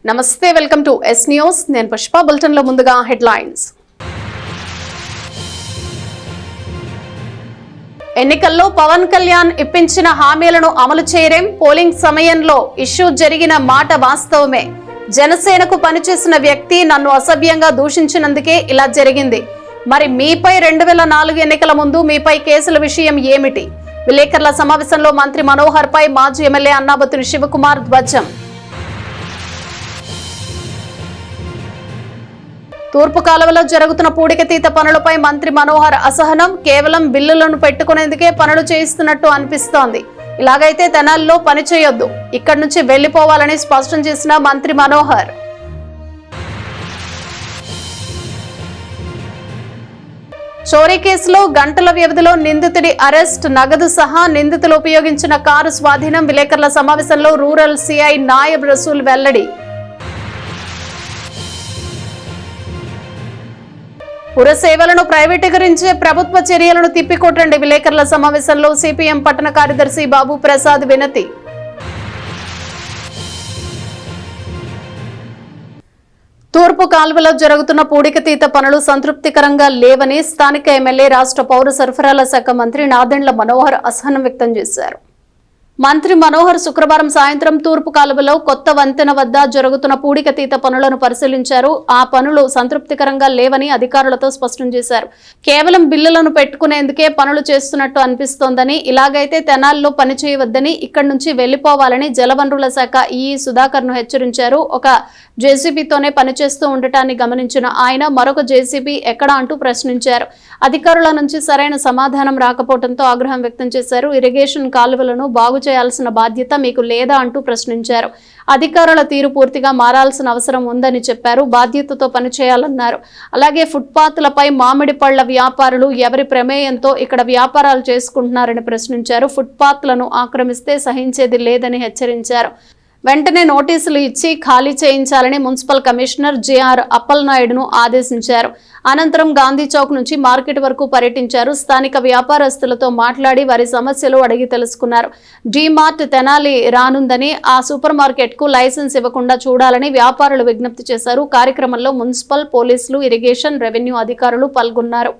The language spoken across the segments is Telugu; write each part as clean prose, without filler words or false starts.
నమస్తే, వెల్కమ్ టు ఎస్ న్యూస్. నేను పుష్ప. బులెటిన్ లో ముందుగా హెడ్లైన్స్. ఎన్నికల్లో పవన్ కళ్యాణ్ ఇప్పించిన హామీలను అమలు చేయరేం. పోలింగ్ సమయంలో ఇష్యూ జరిగిన మాట వాస్తవమే. జనసేనకు పనిచేసిన వ్యక్తి నన్ను అసభ్యంగా దూషించినందుకే ఇలా జరిగింది. మరి మీపై 2004 ఎన్నికల ముందు మీపై కేసుల విషయం ఏమిటి? విలేకరుల సమావేశంలో మంత్రి మనోహర్ పై మాజీ ఎమ్మెల్యే అన్నాబత్తుని శివకుమార్ ధ్వజం. తూర్పు కాలువలో జరుగుతున్న పూడికతీత పనులపై మంత్రి మనోహర్ అసహనం. కేవలం బిల్లులను పెట్టుకునేందుకే పనులు చేయిస్తున్నట్టు అనిపిస్తోంది. ఇలాగైతే తెనాలిలో పని చేయొద్దు, ఇక్కడి నుంచి వెళ్లిపోవాలని స్పష్టం చేసిన మంత్రి మనోహర్. చోరీ కేసులో గంటల వ్యవధిలో నిందితుడి అరెస్ట్, నగదు సహా నిందితులు ఉపయోగించిన కారు స్వాధీనం. విలేకరుల సమావేశంలో రూరల్ సిఐ నాయబ్ రసూల్ వెల్లడి. పురసేవలను ప్రైవేటీకరించే ప్రభుత్వ చర్యలను తిప్పికొట్టండి. విలేకరుల సమావేశంలో సిపిఎం పట్టణ కార్యదర్శి బాబు ప్రసాద్ వినతి. తూర్పు కాల్వలో జరుగుతున్న పూడికతీత పనులు సంతృప్తికరంగా లేవని స్థానిక ఎమ్మెల్యే, రాష్ట్ర పౌర సరఫరాల శాఖ మంత్రి నాదెండ్ల మనోహర్ అసహనం వ్యక్తం చేశారు. మంత్రి మనోహర్ శుక్రవారం సాయంత్రం తూర్పు కాలువలో కొత్త వంతెన వద్ద జరుగుతున్న పూడికతీత పనులను పరిశీలించారు. ఆ పనులు సంతృప్తికరంగా లేవని అధికారులతో స్పష్టం చేశారు. కేవలం బిల్లులను పెట్టుకునేందుకే పనులు చేస్తున్నట్టు అనిపిస్తోందని, ఇలాగైతే తెనాల్లో పని చేయవద్దని, ఇక్కడి నుంచి వెళ్లిపోవాలని జలవనరుల శాఖ ఈఈ సుధాకర్ ను హెచ్చరించారు. ఒక జేసీబీతోనే పనిచేస్తూ ఉండటాన్ని గమనించిన ఆయన మరొక జేసీబీ ఎక్కడ అంటూ ప్రశ్నించారు. అధికారుల నుంచి సరైన సమాధానం రాకపోవడంతో ఆగ్రహం వ్యక్తం చేశారు. ఇరిగేషన్ కాలువలను బాగు చేయాల్సిన బాధ్యత మీకు లేదా అంటూ ప్రశ్నించారు. అధికారుల తీరు పూర్తిగా మారాల్సిన అవసరం ఉందని చెప్పారు. బాధ్యతతో పనిచేయాలన్నారు. అలాగే ఫుట్పాత్లపై మామిడి పళ్ల వ్యాపారులు ఎవరి ప్రమేయంతో ఇక్కడ వ్యాపారాలు చేసుకుంటున్నారని ప్రశ్నించారు. ఫుట్పాత్లను ఆక్రమిస్తే సహించేది లేదని హెచ్చరించారు. వెంటనే నోటీసులు ఇచ్చి ఖాళీ చేయించాలని మున్సిపల్ కమిషనర్ జేఆర్ అప్పలనాయుడును ఆదేశించారు. అనంతరం గాంధీ చౌక్ నుంచి మార్కెట్ వరకు పర్యటించారు. స్థానిక వ్యాపారస్తులతో మాట్లాడి వారి సమస్యలు అడిగి తెలుసుకున్నారు. డీమార్ట్ తెనాలి రానుందని, ఆ సూపర్ మార్కెట్ కు లైసెన్స్ ఇవ్వకుండా చూడాలని వ్యాపారులు విజ్ఞప్తి చేశారు. కార్యక్రమంలో మున్సిపల్, పోలీసులు, ఇరిగేషన్, రెవెన్యూ అధికారులు పాల్గొన్నారు.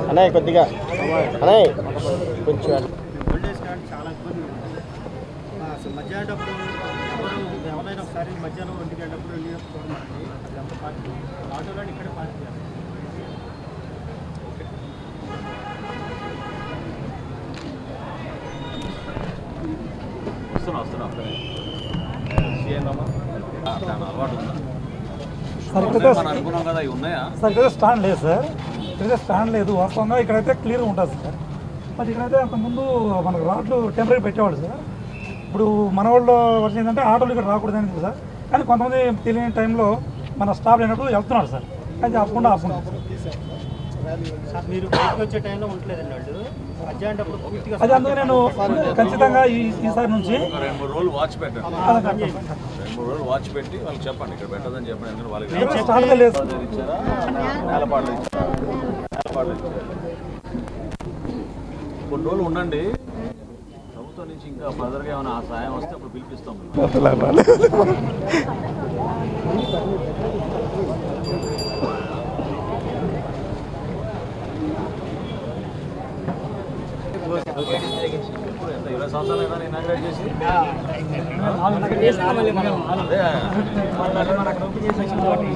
అన్నయ్య కొద్దిగా అన్నయ్య కొంచెం చాలా ఇబ్బంది. అసలు మధ్యాహ్నప్పుడు ఎవరైనా ఒకసారి మధ్యాహ్నం 1 గంటప్పుడు వెళ్ళినప్పుడు అదంతా పార్టీ ఆటోలో ఇక్కడే పార్టీ చేస్తారు. సరిగ్గా స్టాండ్ లేదు సార్, ఇక్కడైతే స్టాండ్ లేదు. వాస్తవంగా ఇక్కడైతే క్లియర్గా ఉంటుంది సార్. బట్ ఇక్కడైతే అంతకుముందు మనకు రాడ్లు టెంపరీ పెట్టేవాళ్ళు సార్. ఇప్పుడు మన వాళ్ళు వర్షం ఏంటంటే ఆటోలు ఇక్కడ రాకూడదని సార్. కానీ కొంతమంది తెలియని టైంలో మన స్టాప్ లేనప్పుడు వెళ్తున్నారు సార్. కానీ ఆపకుండా సార్ మీరు బయటకు వచ్చే టైంలో ఉండలేదండి వాళ్ళు మధ్యాహ్నప్పుడు పూర్తిగా. అది అందుకే నేను ఖచ్చితంగా ఈసారి నుంచి 2-3 రోజులు వాచ్ పెట్టండి. 2-3 రోజులు వాచ్ పెట్టి వాళ్ళకి చెప్పండి ఇక్కడ పెట్టదని చెప్పండి. ఎందుకంటే వాళ్ళకి నేలపాట్లు ఇచ్చారా, కొన్ని రోజులు ఉండండి. ప్రభుత్వం నుంచి ఇంకా ఫర్దర్గా ఏమైనా సాయం వస్తే అప్పుడు పిలిపిస్తాం. సంవత్సరాలు ఏదైనా ఇనాగ్రేట్ చేసి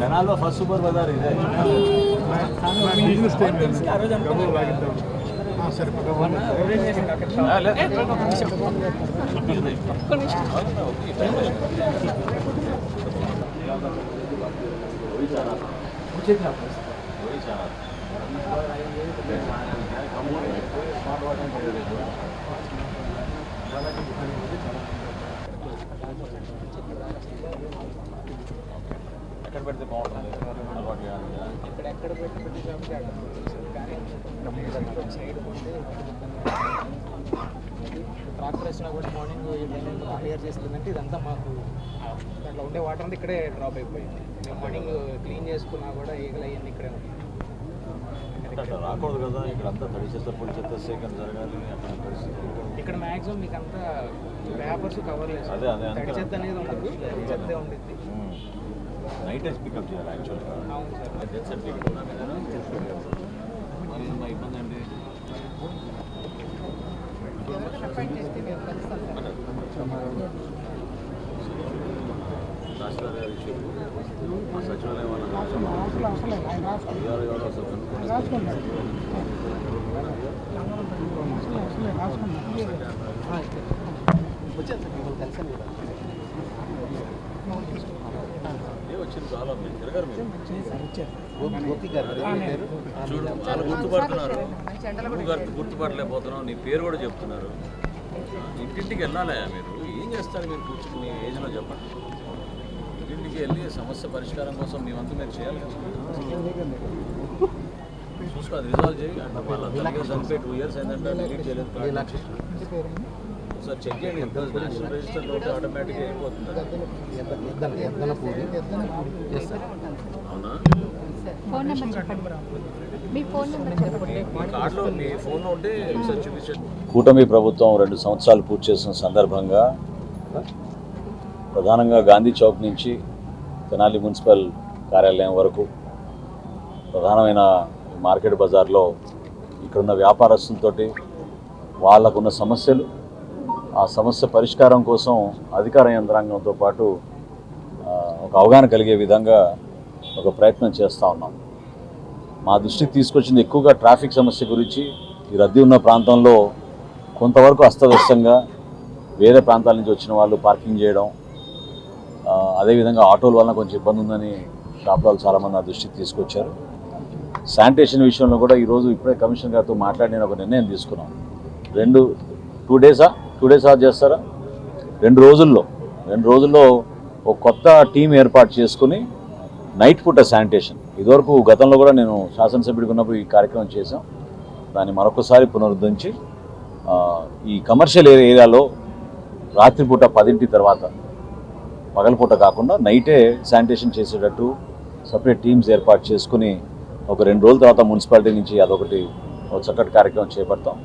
జనాల్లో ఫస్ట్ సూపర్ బజార్ ఇదే. ఎక్కడ పెడితే బాగుంటుంది అలవాటు చేయాలి. ఎక్కడ పెట్టి సైడ్ ఉంటే ట్రాక్టర్ వచ్చినా కూడా మార్నింగ్ క్లియర్ చేస్తుందంటే ఇదంతా మాకు దాంట్లో ఉండే వాటర్ అంతా ఇక్కడే డ్రాప్ అయిపోయింది. మేము మార్నింగ్ క్లీన్ చేసుకున్నా కూడా ఈగలు అవన్నీ ఇక్కడే ఉన్నాయి. అట్లా రాకూడదు కదా, ఇక్కడ అంతా తడి చెత్త పొడి చెత్త సేకరణ జరగాలి. అట్లా పరిస్థితి ఇక్కడ మ్యాక్సిమం మీకు అంతా పేపర్స్ కవర్ లేదు, అదే అదే తడి చెత్త అనేది ఉండదు, చెత్తే ఉండిద్ది. నైట్ వేసి పికప్ చేయాలి యాక్చువల్గా. అవును సార్. డెత్ సర్టిఫికేట్ ఉన్నా కదా మరి మా ఇబ్బంది ఏంటి? తహసీల్దార్ గారి ఇష్యూ మా సచివాలయం వాళ్ళ ఎవరు అసలు వచ్చింది చాలా మీరు తిరగారు. మీరు చూడు వాళ్ళు గుర్తుపడుతున్నారు, నువ్వు గుర్తుపట్టలేకపోతున్నావు, నీ పేరు కూడా చెప్తున్నారు. ఇంటింటికి వెళ్ళాలా మీరు? ఏం చేస్తారు మీరు కూర్చుని మీ ఏజ్లో చెప్పండి. ఇంటింటికి వెళ్ళి సమస్య పరిష్కారం కోసం మేమంతా మీరు చేయాలి కదా. చూసుకో, అది రిజాల్వ్ చేయి. అంటే వాళ్ళ తల్లిగా చనిపోయి 2 years అయిందంటే డిలీట్ చేయలేదు. ఒకసారి చెక్ చేయండి. నేషనల్ రిజిస్టర్లో ఉంటే ఆటోమేటిక్గా అయిపోతుంది. అవునా? కార్డులో మీ ఫోన్లో ఉంటే ఒకసారి చూపించండి. కూటమి ప్రభుత్వం 2 సంవత్సరాలు పూర్తి చేసిన సందర్భంగా ప్రధానంగా గాంధీ చౌక్ నుంచి తెనాలి మున్సిపల్ కార్యాలయం వరకు ప్రధానమైన మార్కెట్ బజార్లో ఇక్కడున్న వ్యాపారస్తులతోటి వాళ్ళకున్న సమస్యలు, ఆ సమస్య పరిష్కారం కోసం అధికార యంత్రాంగంతో పాటు ఒక అవగాహన కలిగే విధంగా ఒక ప్రయత్నం చేస్తూ ఉన్నాం. మా దృష్టికి తీసుకొచ్చింది ఎక్కువగా ట్రాఫిక్ సమస్య గురించి. ఈ రద్దీ ఉన్న ప్రాంతంలో కొంతవరకు అస్తవ్యస్తంగా వేరే ప్రాంతాల నుంచి వచ్చిన వాళ్ళు పార్కింగ్ చేయడం, అదేవిధంగా ఆటోల వలన కొంచెం ఇబ్బంది ఉందని షాప్ వాళ్ళు చాలామంది నా దృష్టికి తీసుకొచ్చారు. శానిటేషన్ విషయంలో కూడా ఈరోజు ఇప్పుడే కమిషనర్ గారితో మాట్లాడి నేను ఒక నిర్ణయం తీసుకున్నాం. 2 డేస్ చేస్తారా? 2 రోజుల్లో ఒక కొత్త టీం ఏర్పాటు చేసుకుని నైట్ పూట శానిటేషన్, ఇదివరకు గతంలో కూడా నేను శాసనసభ్యుడికి ఉన్నప్పుడు ఈ కార్యక్రమం చేశాం. దాన్ని మరొకసారి పునరుద్ధరించి ఈ కమర్షియల్ ఏరియాలో రాత్రిపూట 10 తర్వాత, పగలపూట కాకుండా నైటే శానిటేషన్ చేసేటట్టు సపరేట్ టీమ్స్ ఏర్పాటు చేసుకుని ఒక 2 రోజుల తర్వాత మున్సిపాలిటీ నుంచి అదొకటి ఒక చక్కటి కార్యక్రమం చేపడతాం.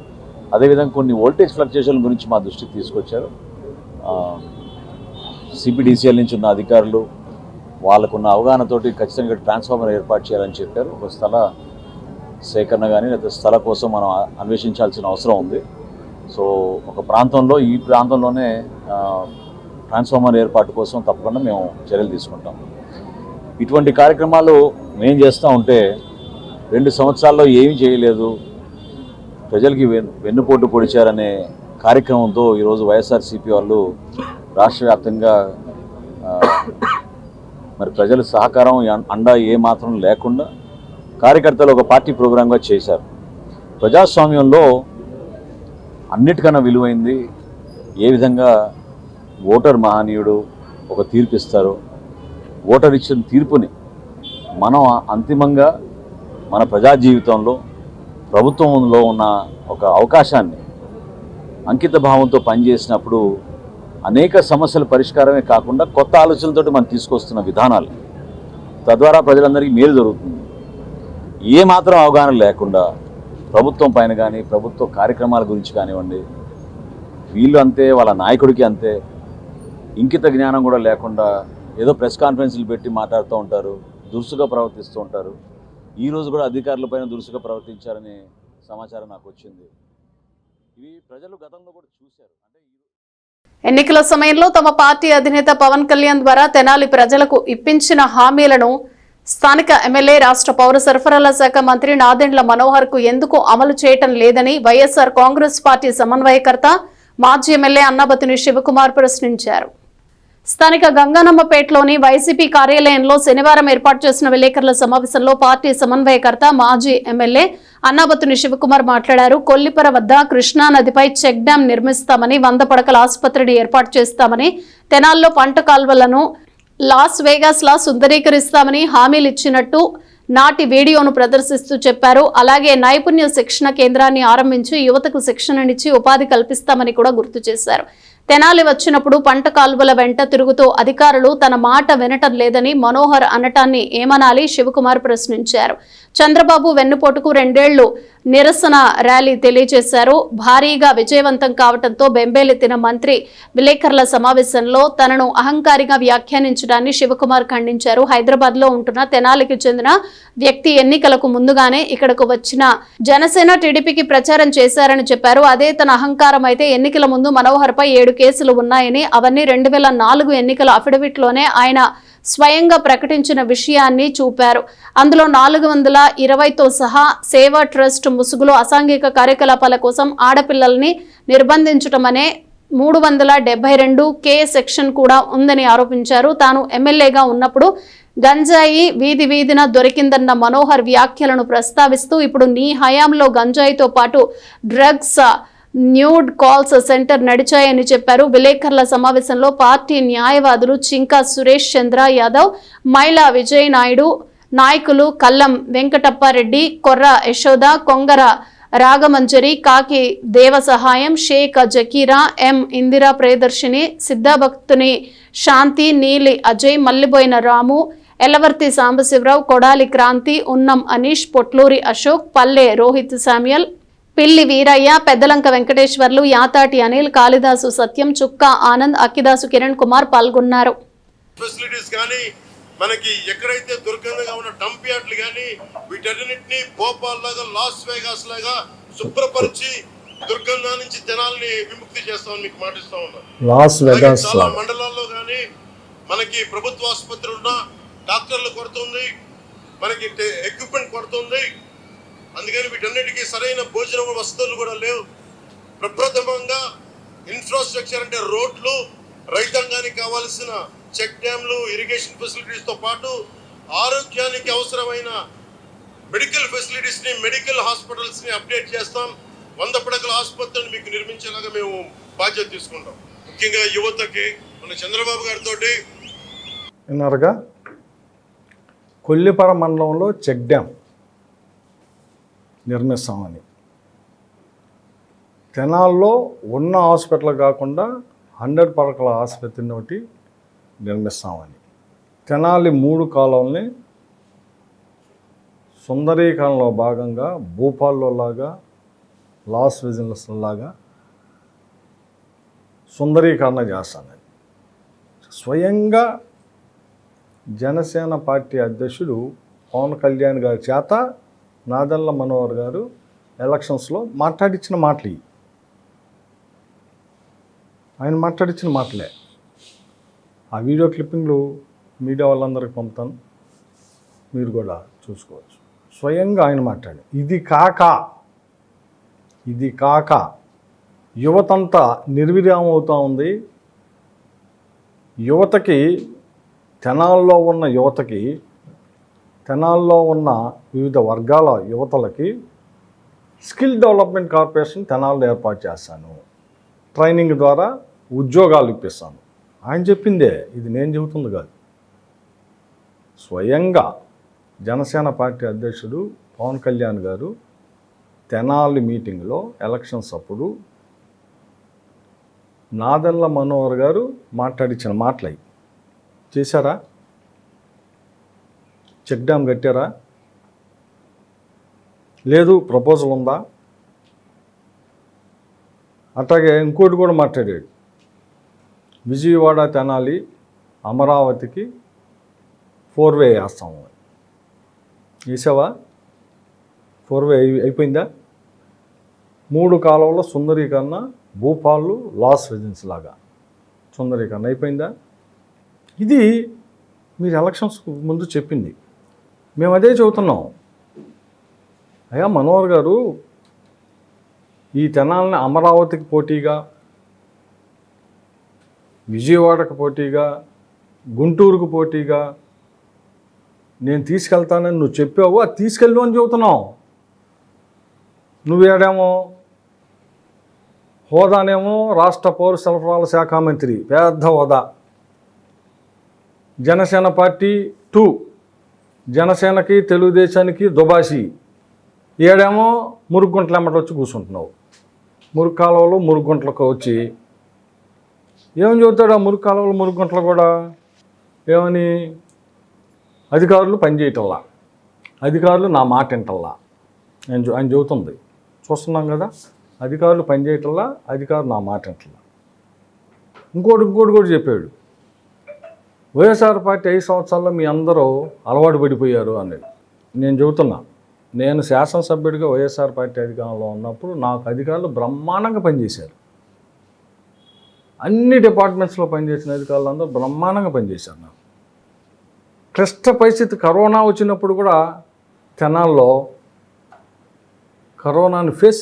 అదేవిధంగా కొన్ని వోల్టేజ్ ఫ్లక్చుయేషన్ గురించి మా దృష్టికి తీసుకొచ్చారు. సిపిడిసిఎల్ నుంచి ఉన్న అధికారులు వాళ్ళకున్న అవగాహనతోటి ఖచ్చితంగా ట్రాన్స్ఫార్మర్ ఏర్పాటు చేయాలని చెప్పారు. ఒక స్థల సేకరణ కానీ లేదా స్థల కోసం మనం అన్వేషించాల్సిన అవసరం ఉంది. సో ఒక ప్రాంతంలో, ఈ ప్రాంతంలోనే ట్రాన్స్ఫార్మర్ ఏర్పాటు కోసం తప్పకుండా మేము చర్యలు తీసుకుంటాం. ఇటువంటి కార్యక్రమాలు మేము చేస్తూ ఉంటే 2 సంవత్సరాల్లో ఏమీ చేయలేదు, ప్రజలకి వెన్నుపోటు పొడిచారనే కార్యక్రమంతో ఈరోజు వైఎస్ఆర్సీపీ వాళ్ళు రాష్ట్ర వ్యాప్తంగా మరి ప్రజల సహకారం అండా ఏమాత్రం లేకుండా కార్యకర్తలు ఒక పార్టీ ప్రోగ్రాంగా చేశారు. ప్రజాస్వామ్యంలో అన్నిటికన్నా విలువైంది ఏ విధంగా ఓటర్ మహనీయుడు ఒక తీర్పు ఇస్తారు. ఓటర్ ఇచ్చిన తీర్పుని మనం అంతిమంగా మన ప్రజా జీవితంలో ప్రభుత్వంలో ఉన్న ఒక అవకాశాన్ని అంకిత భావంతో పనిచేసినప్పుడు అనేక సమస్యల పరిష్కారమే కాకుండా కొత్త ఆలోచనలతో మనం తీసుకొస్తున్న విధానాలు తద్వారా ప్రజలందరికీ మేలు జరుగుతుంది. ఏ మాత్రం అవగాహన లేకుండా ప్రభుత్వం పైన కానీ ప్రభుత్వ కార్యక్రమాల గురించి కానివ్వండి, వీళ్ళు అంతే, వాళ్ళ నాయకుడికి అంతే, ఇంకిత జ్ఞానం కూడా లేకుండా ఏదో ప్రెస్ కాన్ఫరెన్స్లు పెట్టి మాట్లాడుతూ ఉంటారు, దురుసుగా ప్రవర్తిస్తూ ఉంటారు. ఈరోజు కూడా అధికారులపైన దురుసుగా ప్రవర్తించారనే సమాచారం నాకు వచ్చింది. ఇవి ప్రజలు గతంలో కూడా చూశారు. అంటే ఎన్నికల సమయంలో తమ పార్టీ అధినేత పవన్ కళ్యాణ్ ద్వారా తెనాలి ప్రజలకు ఇప్పించిన హామీలను స్థానిక ఎమ్మెల్యే రాష్ట్ర పౌర సరఫరాల శాఖ మంత్రి నాదెండ్ల మనోహర్ కు ఎందుకు అమలు చేయటం లేదని వైఎస్ఆర్ కాంగ్రెస్ పార్టీ సమన్వయకర్త మాజీ ఎమ్మెల్యే అన్నాబతిని శివకుమార్ ప్రశ్నించారు. స్థానిక గంగానమ్మపేటలోని వైసీపీ కార్యాలయంలో శనివారం ఏర్పాటు చేసిన విలేకరుల సమావేశంలో పార్టీ సమన్వయకర్త మాజీ ఎమ్మెల్యే అన్నాబతుని శివకుమార్ మాట్లాడారు. కొల్లిపర వద్ద కృష్ణానదిపై చెక్ డ్యాం నిర్మిస్తామని, 100 పడకల ఆసుపత్రిని ఏర్పాటు చేస్తామని, తెనాల్లో పంట కాల్వలను లాస్ వేగాస్ లా సుందరీకరిస్తామని హామీలు ఇచ్చినట్టు నాటి వీడియోను ప్రదర్శిస్తూ చెప్పారు. అలాగే నైపుణ్య శిక్షణ కేంద్రాన్ని ఆరంభించి యువతకు శిక్షణనిచ్చి ఉపాధి కల్పిస్తామని కూడా గుర్తు చేశారు. తెనాలి వచ్చినప్పుడు పంట కాల్వల వెంట తిరుగుతూ అధికారులు తన మాట వినటం లేదని మనోహర్ అనటాన్ని ఏమనాలి? శివకుమార్ ప్రశ్నించారు. చంద్రబాబు వెన్నుపోటుకు 2 ఏళ్లు నిరసన ర్యాలీ తెలియజేశారు. భారీగా విజయవంతం కావడంతో బెంబేలెత్తిన మంత్రి విలేకరుల సమావేశంలో తనను అహంకారిగా వ్యాఖ్యానించడాన్ని శివకుమార్ ఖండించారు. హైదరాబాద్ లో ఉంటున్న తెనాలికి చెందిన వ్యక్తి ఎన్నికలకు ముందుగానే ఇక్కడకు వచ్చిన జనసేన టీడీపీకి ప్రచారం చేశారని చెప్పారు. అదే తన అహంకారం అయితే ఎన్నికల ముందు మనోహర్ పై 7 కేసులు ఉన్నాయని, అవన్నీ 2004 ఎన్నికల అఫిడవిట్లోనే ఆయన స్వయంగా ప్రకటించిన విషయాన్ని చూపారు. అందులో 420తో సహా సేవా ట్రస్ట్ ముసుగులో అసాంఘిక కార్యకలాపాల కోసం ఆడపిల్లల్ని నిర్బంధించటం అనే 372 కే సెక్షన్ కూడా ఉందని ఆరోపించారు. తాను ఎమ్మెల్యేగా ఉన్నప్పుడు గంజాయి వీధి వీధిన దొరికిందన్న మనోహర్ వ్యాఖ్యలను ప్రస్తావిస్తూ ఇప్పుడు నీ హయాంలో గంజాయితో పాటు డ్రగ్స్ న్యూడ్ కాల్స్ సెంటర్ నడిచాయని చెప్పారు. విలేకరుల సమావేశంలో పార్టీ న్యాయవాదులు చింకా సురేష్ చంద్ర యాదవ్, మైలా విజయ్ నాయుడు, నాయకులు కల్లం వెంకటప్పారెడ్డి, కొర్ర యశోద, కొంగర రాగమంజరి, కాకి దేవసహాయం, షేక్ జకీరా, ఎం ఇందిరా ప్రియదర్శిని, సిద్ధభక్తుని శాంతి, నీలి అజయ్, మల్లిబోయిన రాము, ఎల్లవర్తి సాంబశివరావు, కొడాలి క్రాంతి, ఉన్నం అనీష్, పొట్లూరి అశోక్, పల్లె రోహిత్ శామ్యుయల్, పిల్లి వీరయ్య, పెద్దలంక వెంకటేశ్వర్లు, యాతాటి అనిల్, కాళిదాసు సత్యం, చుక్క ఆనంద్, అక్కిదాసు కిరణ్ కుమార్ పాల్గొన్నారు. ఫెసిలిటీస్ కానీ మనకి ఎక్కడైతే దుర్గంధంగా ఉన్న డంప్ యార్డ్లు కానీ వీటన్నిటిని భోపాల్ లాగా లాస్ వేగాస్ లాగా శుభ్రపరిచి దుర్గంధం నుంచి జనాల్ని విముక్తి చేస్తామని మీకు మాటిస్తా ఉన్నాం. చాలా మండలాల్లో కానీ మనకి ప్రభుత్వ ఆసుపత్రులు ఉన్న డాక్టర్లు కొడుతుంది, మనకి ఎక్విప్మెంట్ కొడుతుంది. అందుకని వీటన్నిటికీ సరైన భోజన వసతులు కూడా లేవు. ప్రప్రథమంగా ఇన్ఫ్రాస్ట్రక్చర్ అంటే రోడ్లు, రైతాంగానికి కావాల్సిన చెక్ డ్యామ్లు, ఇరిగేషన్ ఫెసిలిటీస్తో పాటు ఆరోగ్యానికి అవసరమైన మెడికల్ ఫెసిలిటీస్ని, మెడికల్ హాస్పిటల్స్ని అప్డేట్ చేస్తాం. 100 పడకల ఆసుపత్రిని మీకు నిర్మించేలాగా మేము బాధ్యత తీసుకుంటాం. ముఖ్యంగా యువతకి మన చంద్రబాబు గారితో విన్నారుగా, కొల్లిపర మండలంలో చెక్ డ్యామ్ నిర్మిస్తామని, తెనాల్లో ఉన్న హాస్పిటల్ కాకుండా 100 పడకల ఆసుపత్రిని ఒకటి నిర్మిస్తామని, తెనాలి 3 కాలువల్ని సుందరీకరణలో భాగంగా భూపాల్లో లాగా లాస్ విజిలెన్స్ లాగా సుందరీకరణ చేస్తానని స్వయంగా జనసేన పార్టీ అధ్యక్షుడు పవన్ కళ్యాణ్ గారి చేత నాదెండ్ల మనోహర్ గారు ఎలక్షన్స్లో మాట్లాడించిన మాటలు, ఆయన మాట్లాడించిన మాటలే. ఆ వీడియో క్లిప్పింగ్లు మీడియా వాళ్ళందరికీ పంపుతాను, మీరు కూడా చూసుకోవచ్చు. స్వయంగా ఆయన మాట్లాడి ఇది కాక యువతంతా నిర్విరామం అవుతూ ఉంది. యువతకి, తెనాల్లో ఉన్న యువతకి, తెనాల్లో ఉన్న వివిధ వర్గాల యువతలకి స్కిల్ డెవలప్మెంట్ కార్పొరేషన్ తెనాల్లో ఏర్పాటు చేస్తాను, ట్రైనింగ్ ద్వారా ఉద్యోగాలు ఇప్పిస్తాను. ఆయన చెప్పిందే, ఇది నేను చెబుతుంది కాదు. స్వయంగా జనసేన పార్టీ అధ్యక్షుడు పవన్ కళ్యాణ్ గారు తెనాలి మీటింగ్లో ఎలక్షన్స్ అప్పుడు నాదెండ్ల మనోహర్ గారు మాట్లాడించిన మాటలు చేశారా? చెక్ డ్యామ్ కట్టారా? లేదు ప్రపోజల్ ఉందా? అట్లాగే ఇంకోటి కూడా మాట్లాడాడు, విజయవాడ తెనాలి అమరావతికి 4-వే వేస్తాము. వేసావా? 4-వే అయిపోయిందా? 3 కాలువల సుందరీకరణ భూపాలు లాస్ విజిలెన్స్ లాగా సుందరీకరణ అయిపోయిందా? ఇది మీరు ఎలక్షన్స్ ముందు చెప్పింది. మేము అదే చెబుతున్నాం. అయ్యా మనోహర్ గారు, ఈ తెనాలని అమరావతికి పోటీగా, విజయవాడకు పోటీగా, గుంటూరుకు పోటీగా నేను తీసుకెళ్తానని నువ్వు చెప్పావు. అది తీసుకెళ్ళు అని చెబుతున్నావు. నువ్వేడేమో హోదానేమో రాష్ట్ర పౌర సరఫరాల శాఖ మంత్రి, పెద్ద హోదా. జనసేన పార్టీ 2, జనసేనకి తెలుగుదేశానికి దుబాసి. ఏడేమో మురుగుంటలు ఎమ్మట వచ్చి కూర్చుంటున్నావు. మురుగు కాలువలు మురుగుంటలకు వచ్చి ఏమని చెబుతాడు? ఆ మురుగు కాలువలు మురుగుంటలు కూడా ఏమని, అధికారులు పనిచేయటల్లా, అధికారులు నా మాట వింటల్లా ఆయన చెబుతుంది. చూస్తున్నాం కదా, అధికారులు పనిచేయటల్లా, అధికారులు నా మాట వింటల్లా. ఇంకోటి కూడా చెప్పాడు, వైఎస్ఆర్ పార్టీ 5 సంవత్సరాల్లో మీ అందరూ అలవాటు పడిపోయారు అనేది. నేను చెబుతున్నా, నేను శాసనసభ్యుడిగా వైఎస్ఆర్ పార్టీ అధికారంలో ఉన్నప్పుడు నాకు అధికారులు బ్రహ్మాండంగా పనిచేశారు. అన్ని డిపార్ట్మెంట్స్లో పనిచేసిన అధికారులు అందరూ బ్రహ్మాండంగా పనిచేశారు. నాకు క్లిష్ట పరిస్థితి కరోనా వచ్చినప్పుడు కూడా తెనాల్లో కరోనాని ఫేస్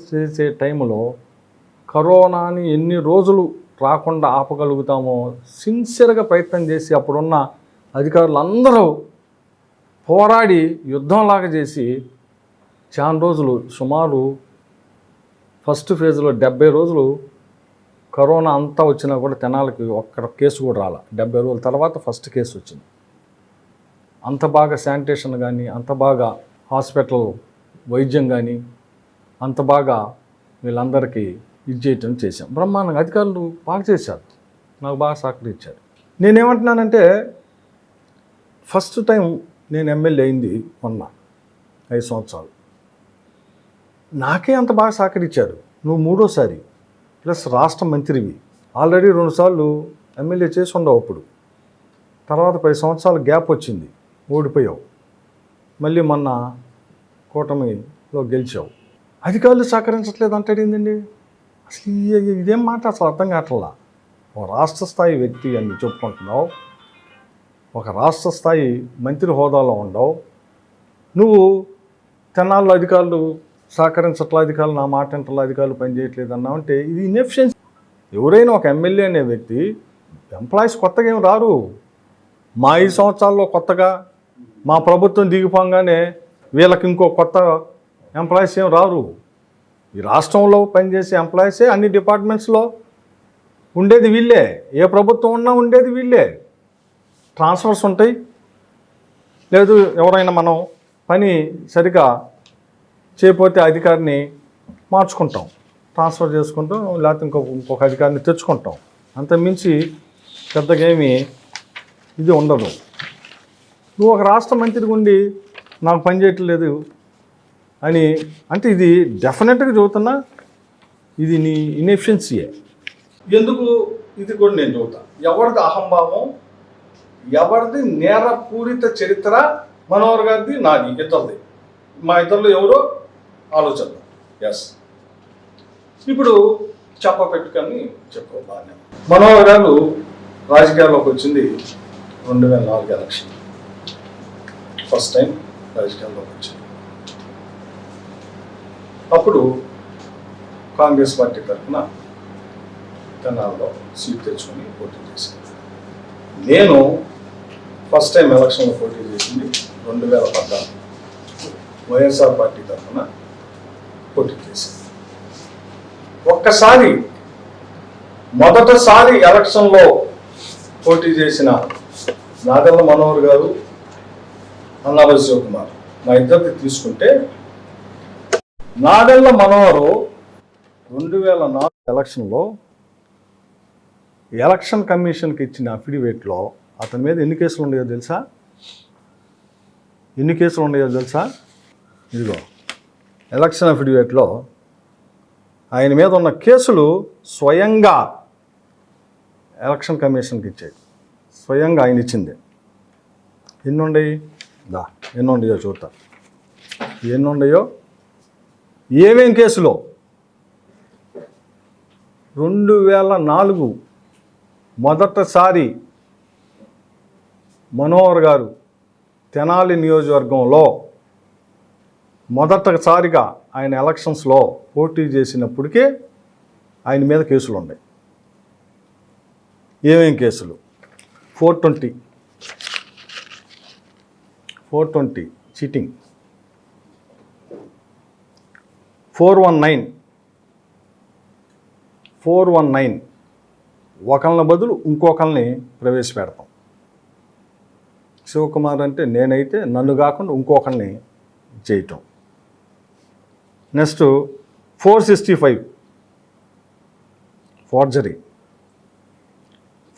చేసే టైంలో కరోనాని ఎన్ని రోజులు రాకుండా ఆపగలుగుతామో సిన్సియర్గా ప్రయత్నం చేసి అప్పుడున్న అధికారులు అందరూ పోరాడి యుద్ధంలాగా చేసి చాలా రోజులు, సుమారు ఫస్ట్ ఫేజ్లో 70 రోజులు కరోనా అంతా వచ్చినా కూడా తెనాలికి ఒక్క కేసు కూడా రాల. 70 రోజుల తర్వాత ఫస్ట్ కేసు వచ్చింది. అంత బాగా శానిటేషన్ కానీ, అంత బాగా హాస్పిటల్ వైద్యం కానీ, అంత బాగా వీళ్ళందరికీ ఇది చేయటం చేశాం. బ్రహ్మాండంగా అధికారులు బాగా చేశారు, నాకు బాగా సహకరించారు. నేనేమంటున్నానంటే, ఫస్ట్ టైం నేను ఎమ్మెల్యే అయింది మొన్న 5 సంవత్సరాలు. నాకే అంత బాగా సహకరించారు. నువ్వు 3వసారి ప్లస్ రాష్ట్ర మంత్రివి, ఆల్రెడీ 2 సార్లు ఎమ్మెల్యే చేసి ఉండవు. అప్పుడు తర్వాత 10 సంవత్సరాలు గ్యాప్ వచ్చింది, ఓడిపోయావు. మళ్ళీ మొన్న కూటమిలో గెలిచావు. అధికారులు సహకరించట్లేదు అంటాడు ఏంటండి? అసలు ఇదేం మాట అసలు అర్థం కావట్లా. ఒక రాష్ట్ర స్థాయి వ్యక్తి అని చెప్పుకుంటున్నావు, ఒక రాష్ట్ర స్థాయి మంత్రి హోదాలో ఉండవు. నువ్వు తెనాల్లో అధికారులు సహకరించట్ల, అధికారులు నా మాట వింటల, అధికారులు పనిచేయట్లేదు అన్నావు అంటే ఇది ఇన్ఎఫిషియన్సీ. ఎవరైనా ఒక ఎమ్మెల్యే అనే వ్యక్తి, ఎంప్లాయీస్ కొత్తగా ఏం రారు. మా 5 సంవత్సరాల్లో కొత్తగా మా ప్రభుత్వం దిగిపోగానే వీళ్ళకి ఇంకో కొత్త ఎంప్లాయీస్ ఏం రారు. ఈ రాష్ట్రంలో పనిచేసే ఎంప్లాయీసే అన్ని డిపార్ట్మెంట్స్లో ఉండేది వీళ్ళే. ఏ ప్రభుత్వం ఉన్నా ఉండేది వీళ్ళే. ట్రాన్స్ఫర్స్ ఉంటాయి, లేదు ఎవరైనా మనం పని సరిగా చేయకపోతే అధికారిని మార్చుకుంటాం, ట్రాన్స్ఫర్ చేసుకుంటాం, లేకపోతే ఇంకొక అధికారిని తెచ్చుకుంటాం. అంతకుమించి పెద్దగా ఏమీ ఇది ఉండదు. నువ్వు ఒక రాష్ట్ర మంత్రిగా ఉండి నాకు పని చేయట్లేదు అని అంటే ఇది డెఫినెట్గా చెబుతున్నా, ఇది నీ ఇన్ఎఫిషియన్సీయే. ఎందుకు ఇది కూడా నేను చెబుతా. ఎవరిది అహంభావం, ఎవరిది నేరపూరిత చరిత్ర, మనోహర్ గారిది నాది, ఇద్దరిది. మా ఇద్దరిలో ఎవరో ఆలోచన. ఎస్, ఇప్పుడు పెట్టుకొని చెప్పు బాగానే. మనోహర్ గారు రాజకీయాల్లోకి వచ్చింది 2004 ఎలక్షన్, ఫస్ట్ టైం రాజకీయాల్లోకి వచ్చింది. అప్పుడు కాంగ్రెస్ పార్టీ తరఫున తెనాల్లో సీట్ తెచ్చుకొని పోటీ చేశాను. నేను ఫస్ట్ టైం ఎలక్షన్లో పోటీ చేసింది 2014 వైఎస్ఆర్ పార్టీ తరఫున పోటీ చేశాను. ఒక్కసారి మొదటిసారి ఎలక్షన్లో పోటీ చేసిన నాదెళ్ల మనోహర్ గారు, అన్నాబై శివకుమార్, మా ఇద్దరిని తీసుకుంటే నాదెళ్ల మనోహర్ 2004 ఎలక్షన్లో ఎలక్షన్ కమిషన్కి ఇచ్చిన అఫిడవిట్లో అతని మీద ఎన్ని కేసులు ఉన్నాయో తెలుసా? ఇదిగో ఎలక్షన్ అఫిడవిట్లో ఆయన మీద ఉన్న కేసులు స్వయంగా ఎలక్షన్ కమిషన్కి ఇచ్చాయి, స్వయంగా ఆయన ఇచ్చింది. ఎన్ని ఉండయి? ఎన్ని ఉండయో చూద్దాం. ఎన్ని ఉండయో, ఏమేం కేసులో 2004 మొదటిసారి మనోహర్ గారు తెనాలి నియోజకవర్గంలో మొదటిసారిగా ఆయన ఎలక్షన్స్లో పోటీ చేసినప్పటికే ఆయన మీద కేసులు ఉన్నాయి. ఏమేం కేసులు? 420 చీటింగ్, 419 ఒకళ్ళని బదులు ఇంకొకళ్ళని ప్రవేశపెడతాం. శివకుమార్ అంటే నేనైతే నన్ను కాకుండా ఇంకొకరిని చేయటం. నెక్స్ట్ 465 ఫోర్జరీ,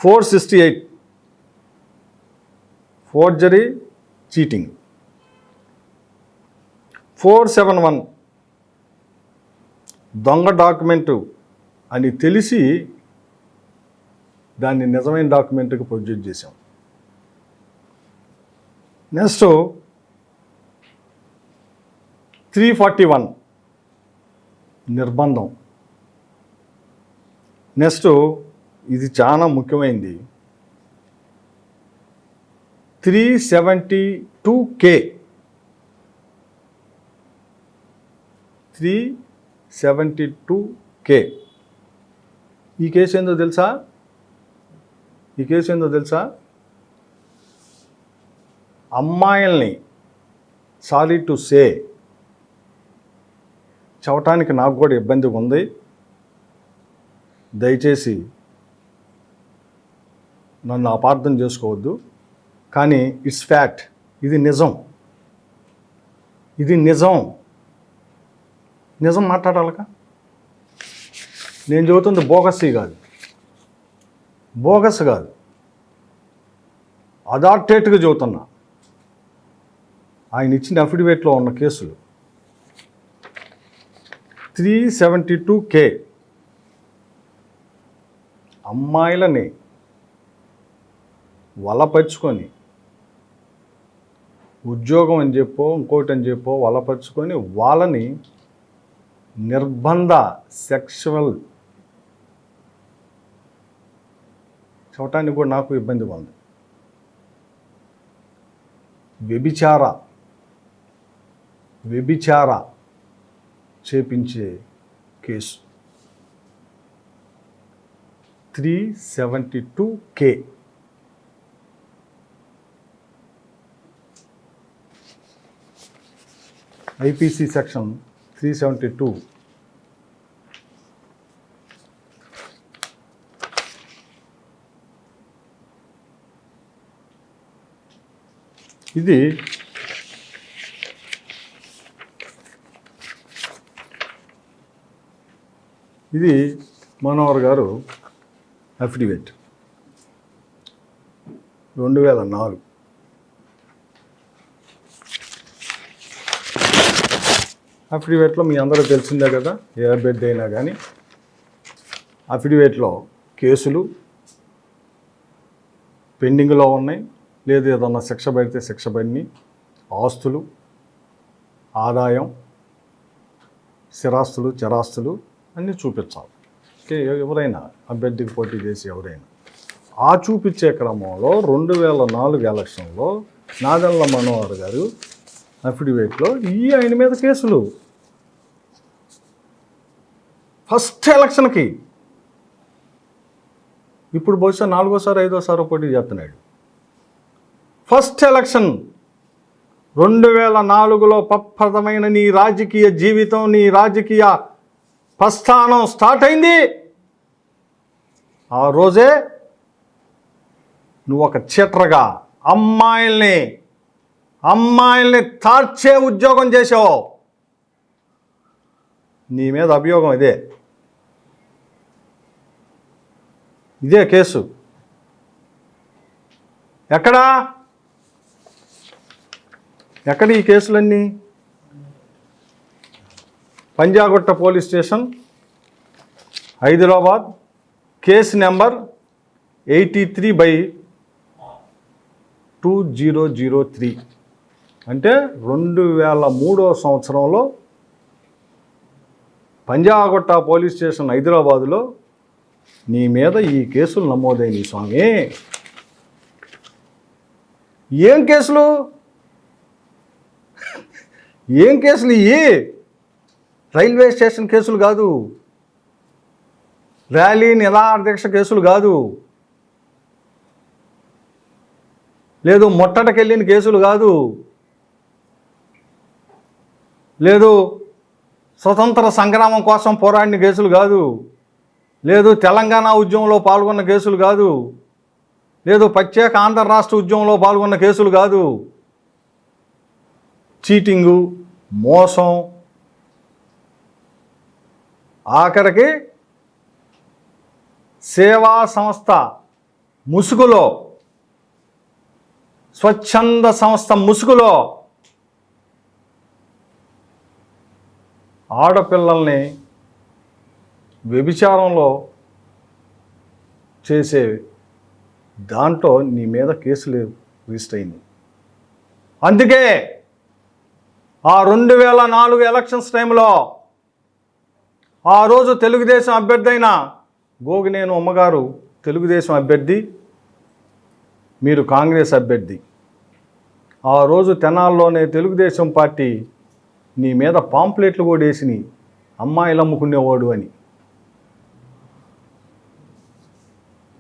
468 ఫోర్జరీ చీటింగ్, 471 దొంగ డాక్యుమెంటు అని తెలిసి దాన్ని నిజమైన డాక్యుమెంట్కి ప్రొడ్యూస్ చేశాం. నెక్స్ట్ 341 నిర్బంధం. నెక్స్ట్ ఇది చాలా ముఖ్యమైనది, 372K 372K. ఈ కేసు ఏందో తెలుసా? అమ్మాయిల్ని సారీ టు సే చెప్పటానికి నాకు కూడా ఇబ్బందిగా ఉంది. దయచేసి నన్ను అపార్థం చేసుకోవద్దు. కానీ ఇట్స్ ఫ్యాక్ట్. ఇది నిజం మాట్లాడాలక. నేను చెబుతుంది బోగస్ కాదు, అథారిటేట్గా చెబుతున్నా. ఆయన ఇచ్చిన అఫిడవిట్లో ఉన్న కేసులు 372K అమ్మాయిలని వలపరుచుకొని, ఉద్యోగం అని చెప్పో ఇంకోటి అని చెప్పో వలపరుచుకొని వాళ్ళని నిర్బంధ సెక్షువల్ చూడటానికి కూడా నాకు ఇబ్బందిగా ఉంది. వ్యభిచార చేపించే కేసు 372K. IPC section 372. ఇది మనోహర్ గారు అఫిడవిట్ 2004. అఫిడవిట్లో మీ అందరూ తెలిసిందే కదా, ఏ అభ్యర్థి అయినా కానీ అఫిడవిట్లో కేసులు పెండింగ్లో ఉన్నాయి, లేదు ఏదన్నా శిక్ష పడితే శిక్ష పడిని, ఆస్తులు, ఆదాయం, స్థిరాస్తులు, చరాస్తులు అన్నీ చూపించాలి. ఎవరైనా అభ్యర్థికి పోటీ చేసి ఎవరైనా ఆ చూపించే క్రమంలో 2004 ఎలక్షన్లో నాదెండ్ల మనోహర్ గారు అఫిడవిట్లో ఆయన మీద కేసులు. ఫస్ట్ ఎలక్షన్కి ఇప్పుడు బహుశా 4వ సారి 5వ సారి పోటీ చేస్తున్నాడు. ఫస్ట్ ఎలక్షన్ 2004లో ప్రప్రథమైన నీ రాజకీయ జీవితం, నీ రాజకీయ ప్రస్థానం స్టార్ట్ అయింది. ఆ రోజే నువ్వు ఒక చీటర్గా అమ్మాయిల్ని తార్చే ఉద్యోగం చేసావు. నీ మీద అభియోగం ఇదే కేసు. ఎక్కడ ఈ కేసులన్నీ? Panjagutta police station, Hyderabad, case number 83/2003. అంటే 2003వ సంవత్సరంలో పంజాగుట్ట పోలీస్ స్టేషన్ హైదరాబాదులో నీ మీద ఈ కేసులు నమోదైనవి స్వామి. ఏం కేసులు? ఏం కేసులు ఇవి? రైల్వే స్టేషన్ కేసులు కాదు, ర్యాలీ నిరాహార దీక్ష కేసులు కాదు, లేదు ముట్టడికెళ్ళిన కేసులు కాదు, లేదు స్వతంత్ర సంగ్రామం కోసం పోరాడిన కేసులు కాదు, లేదు తెలంగాణ ఉద్యమంలో పాల్గొన్న కేసులు కాదు, లేదు ప్రత్యేక ఆంధ్ర రాష్ట్ర ఉద్యమంలో పాల్గొన్న కేసులు కాదు. చీటింగు, మోసం, ఆఖరికి సేవా సంస్థ ముసుగులో, స్వచ్ఛంద సంస్థ ముసుగులో ఆడపిల్లల్ని వ్యభిచారంలో చేసే దాంట్లో నీ మీద కేసులు రిజిస్టర్ అయింది. అందుకే ఆ 2004 ఎలక్షన్స్ టైంలో ఆ రోజు తెలుగుదేశం అభ్యర్థి అయిన గోగినేని అమ్మగారు తెలుగుదేశం అభ్యర్థి, మీరు కాంగ్రెస్ అభ్యర్థి. ఆ రోజు తెనాల్లోనే తెలుగుదేశం పార్టీ నీ మీద పాంప్లెట్లు కూడా వేసినాయి, అమ్మాయిలు అమ్ముకునేవాడు అని.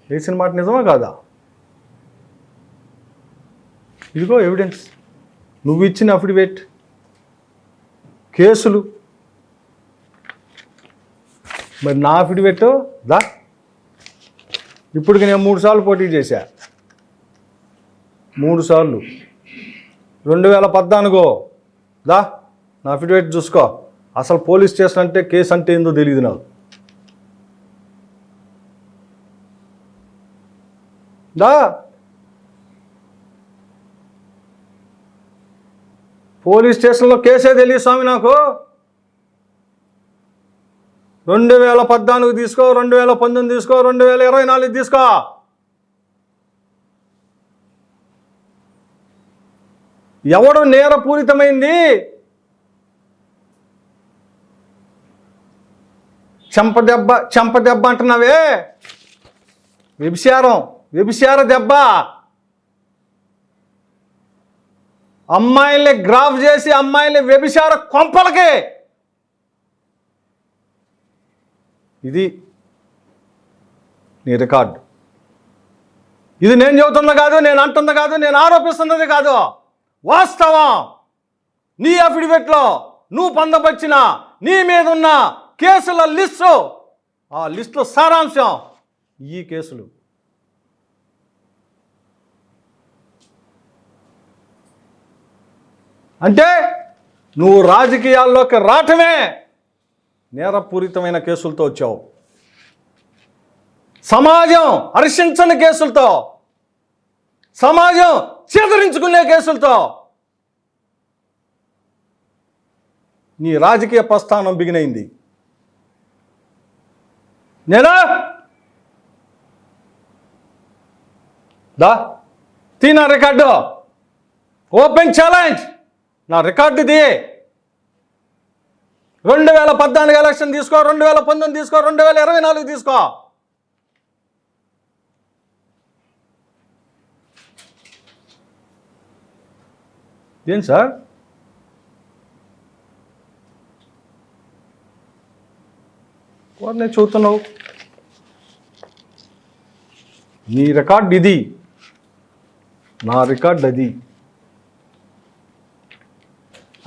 వేసిన మాట నిజమా కాదా? ఇదిగో ఎవిడెన్స్, నువ్వు ఇచ్చిన అఫిడవిట్, కేసులు. మరి నా అఫిడవిట్ దా, ఇప్పటికి నేను 3 సార్లు పోటీ చేశా, 3 సార్లు. 2014 దా నా అఫిడవిట్ చూసుకో. అసలు పోలీస్ స్టేషన్ అంటే కేసు అంటే ఏందో తెలియదు నాకు. దా పోలీస్ స్టేషన్లో కేసే తెలియదు స్వామి నాకు. 2014 తీసుకో, 2019 తీసుకో, 2024 తీసుకో. ఎవడు నేరపూరితమైంది చెంప దెబ్బ అంటున్నావే, వ్యభిచార దెబ్బ. అమ్మాయిల్ని గ్రాఫ్ చేసి అమ్మాయిల్ని వ్యభిచార కొంపలకి. ఇది నీ రికార్డు. ఇది నేను చెబుతున్నా కాదు, నేను అంటున్నా కాదు, నేను ఆరోపిస్తున్నది కాదు, వాస్తవం. నీ అఫిడవిట్లో నువ్వు పొందపరిచిన నీ మీద ఉన్న కేసుల లిస్టు, ఆ లిస్టులో సారాంశం ఈ కేసులు. అంటే నువ్వు రాజకీయాల్లోకి రావటమే నేరపూరితమైన కేసులతో వచ్చావు, సమాజం హర్షించని కేసులతో, సమాజం చేదరించుకునే కేసులతో నీ రాజకీయ ప్రస్థానం బిగినైంది. నేనా దా తీనా రికార్డు, ఓపెన్ ఛాలెంజ్, నా రికార్డు ఇది. 2014 ఎలక్షన్ తీసుకో, 2019 తీసుకో, 2024 తీసుకో. ఏం సార్ వారిని చూస్తున్నావు? నీ రికార్డ్ ఇది, నా రికార్డ్ అది.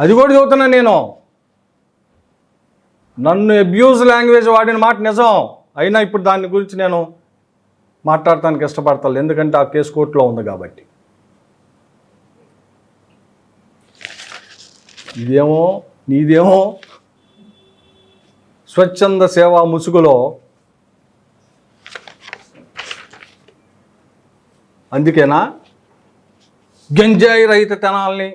అది కూడా చదువుతున్నా నేను. నన్ను అబ్యూజ్ లాంగ్వేజ్ వాడిన మాట నిజం, అయినా ఇప్పుడు దాని గురించి నేను మాట్లాడటానికి ఇష్టపడతాను, ఎందుకంటే ఆ కేసు కోర్టులో ఉంది కాబట్టి. ఇదేమో నీదేమో స్వచ్ఛంద సేవా ముసుగులో. అందుకేనా గంజాయి రహిత తెనాల్ని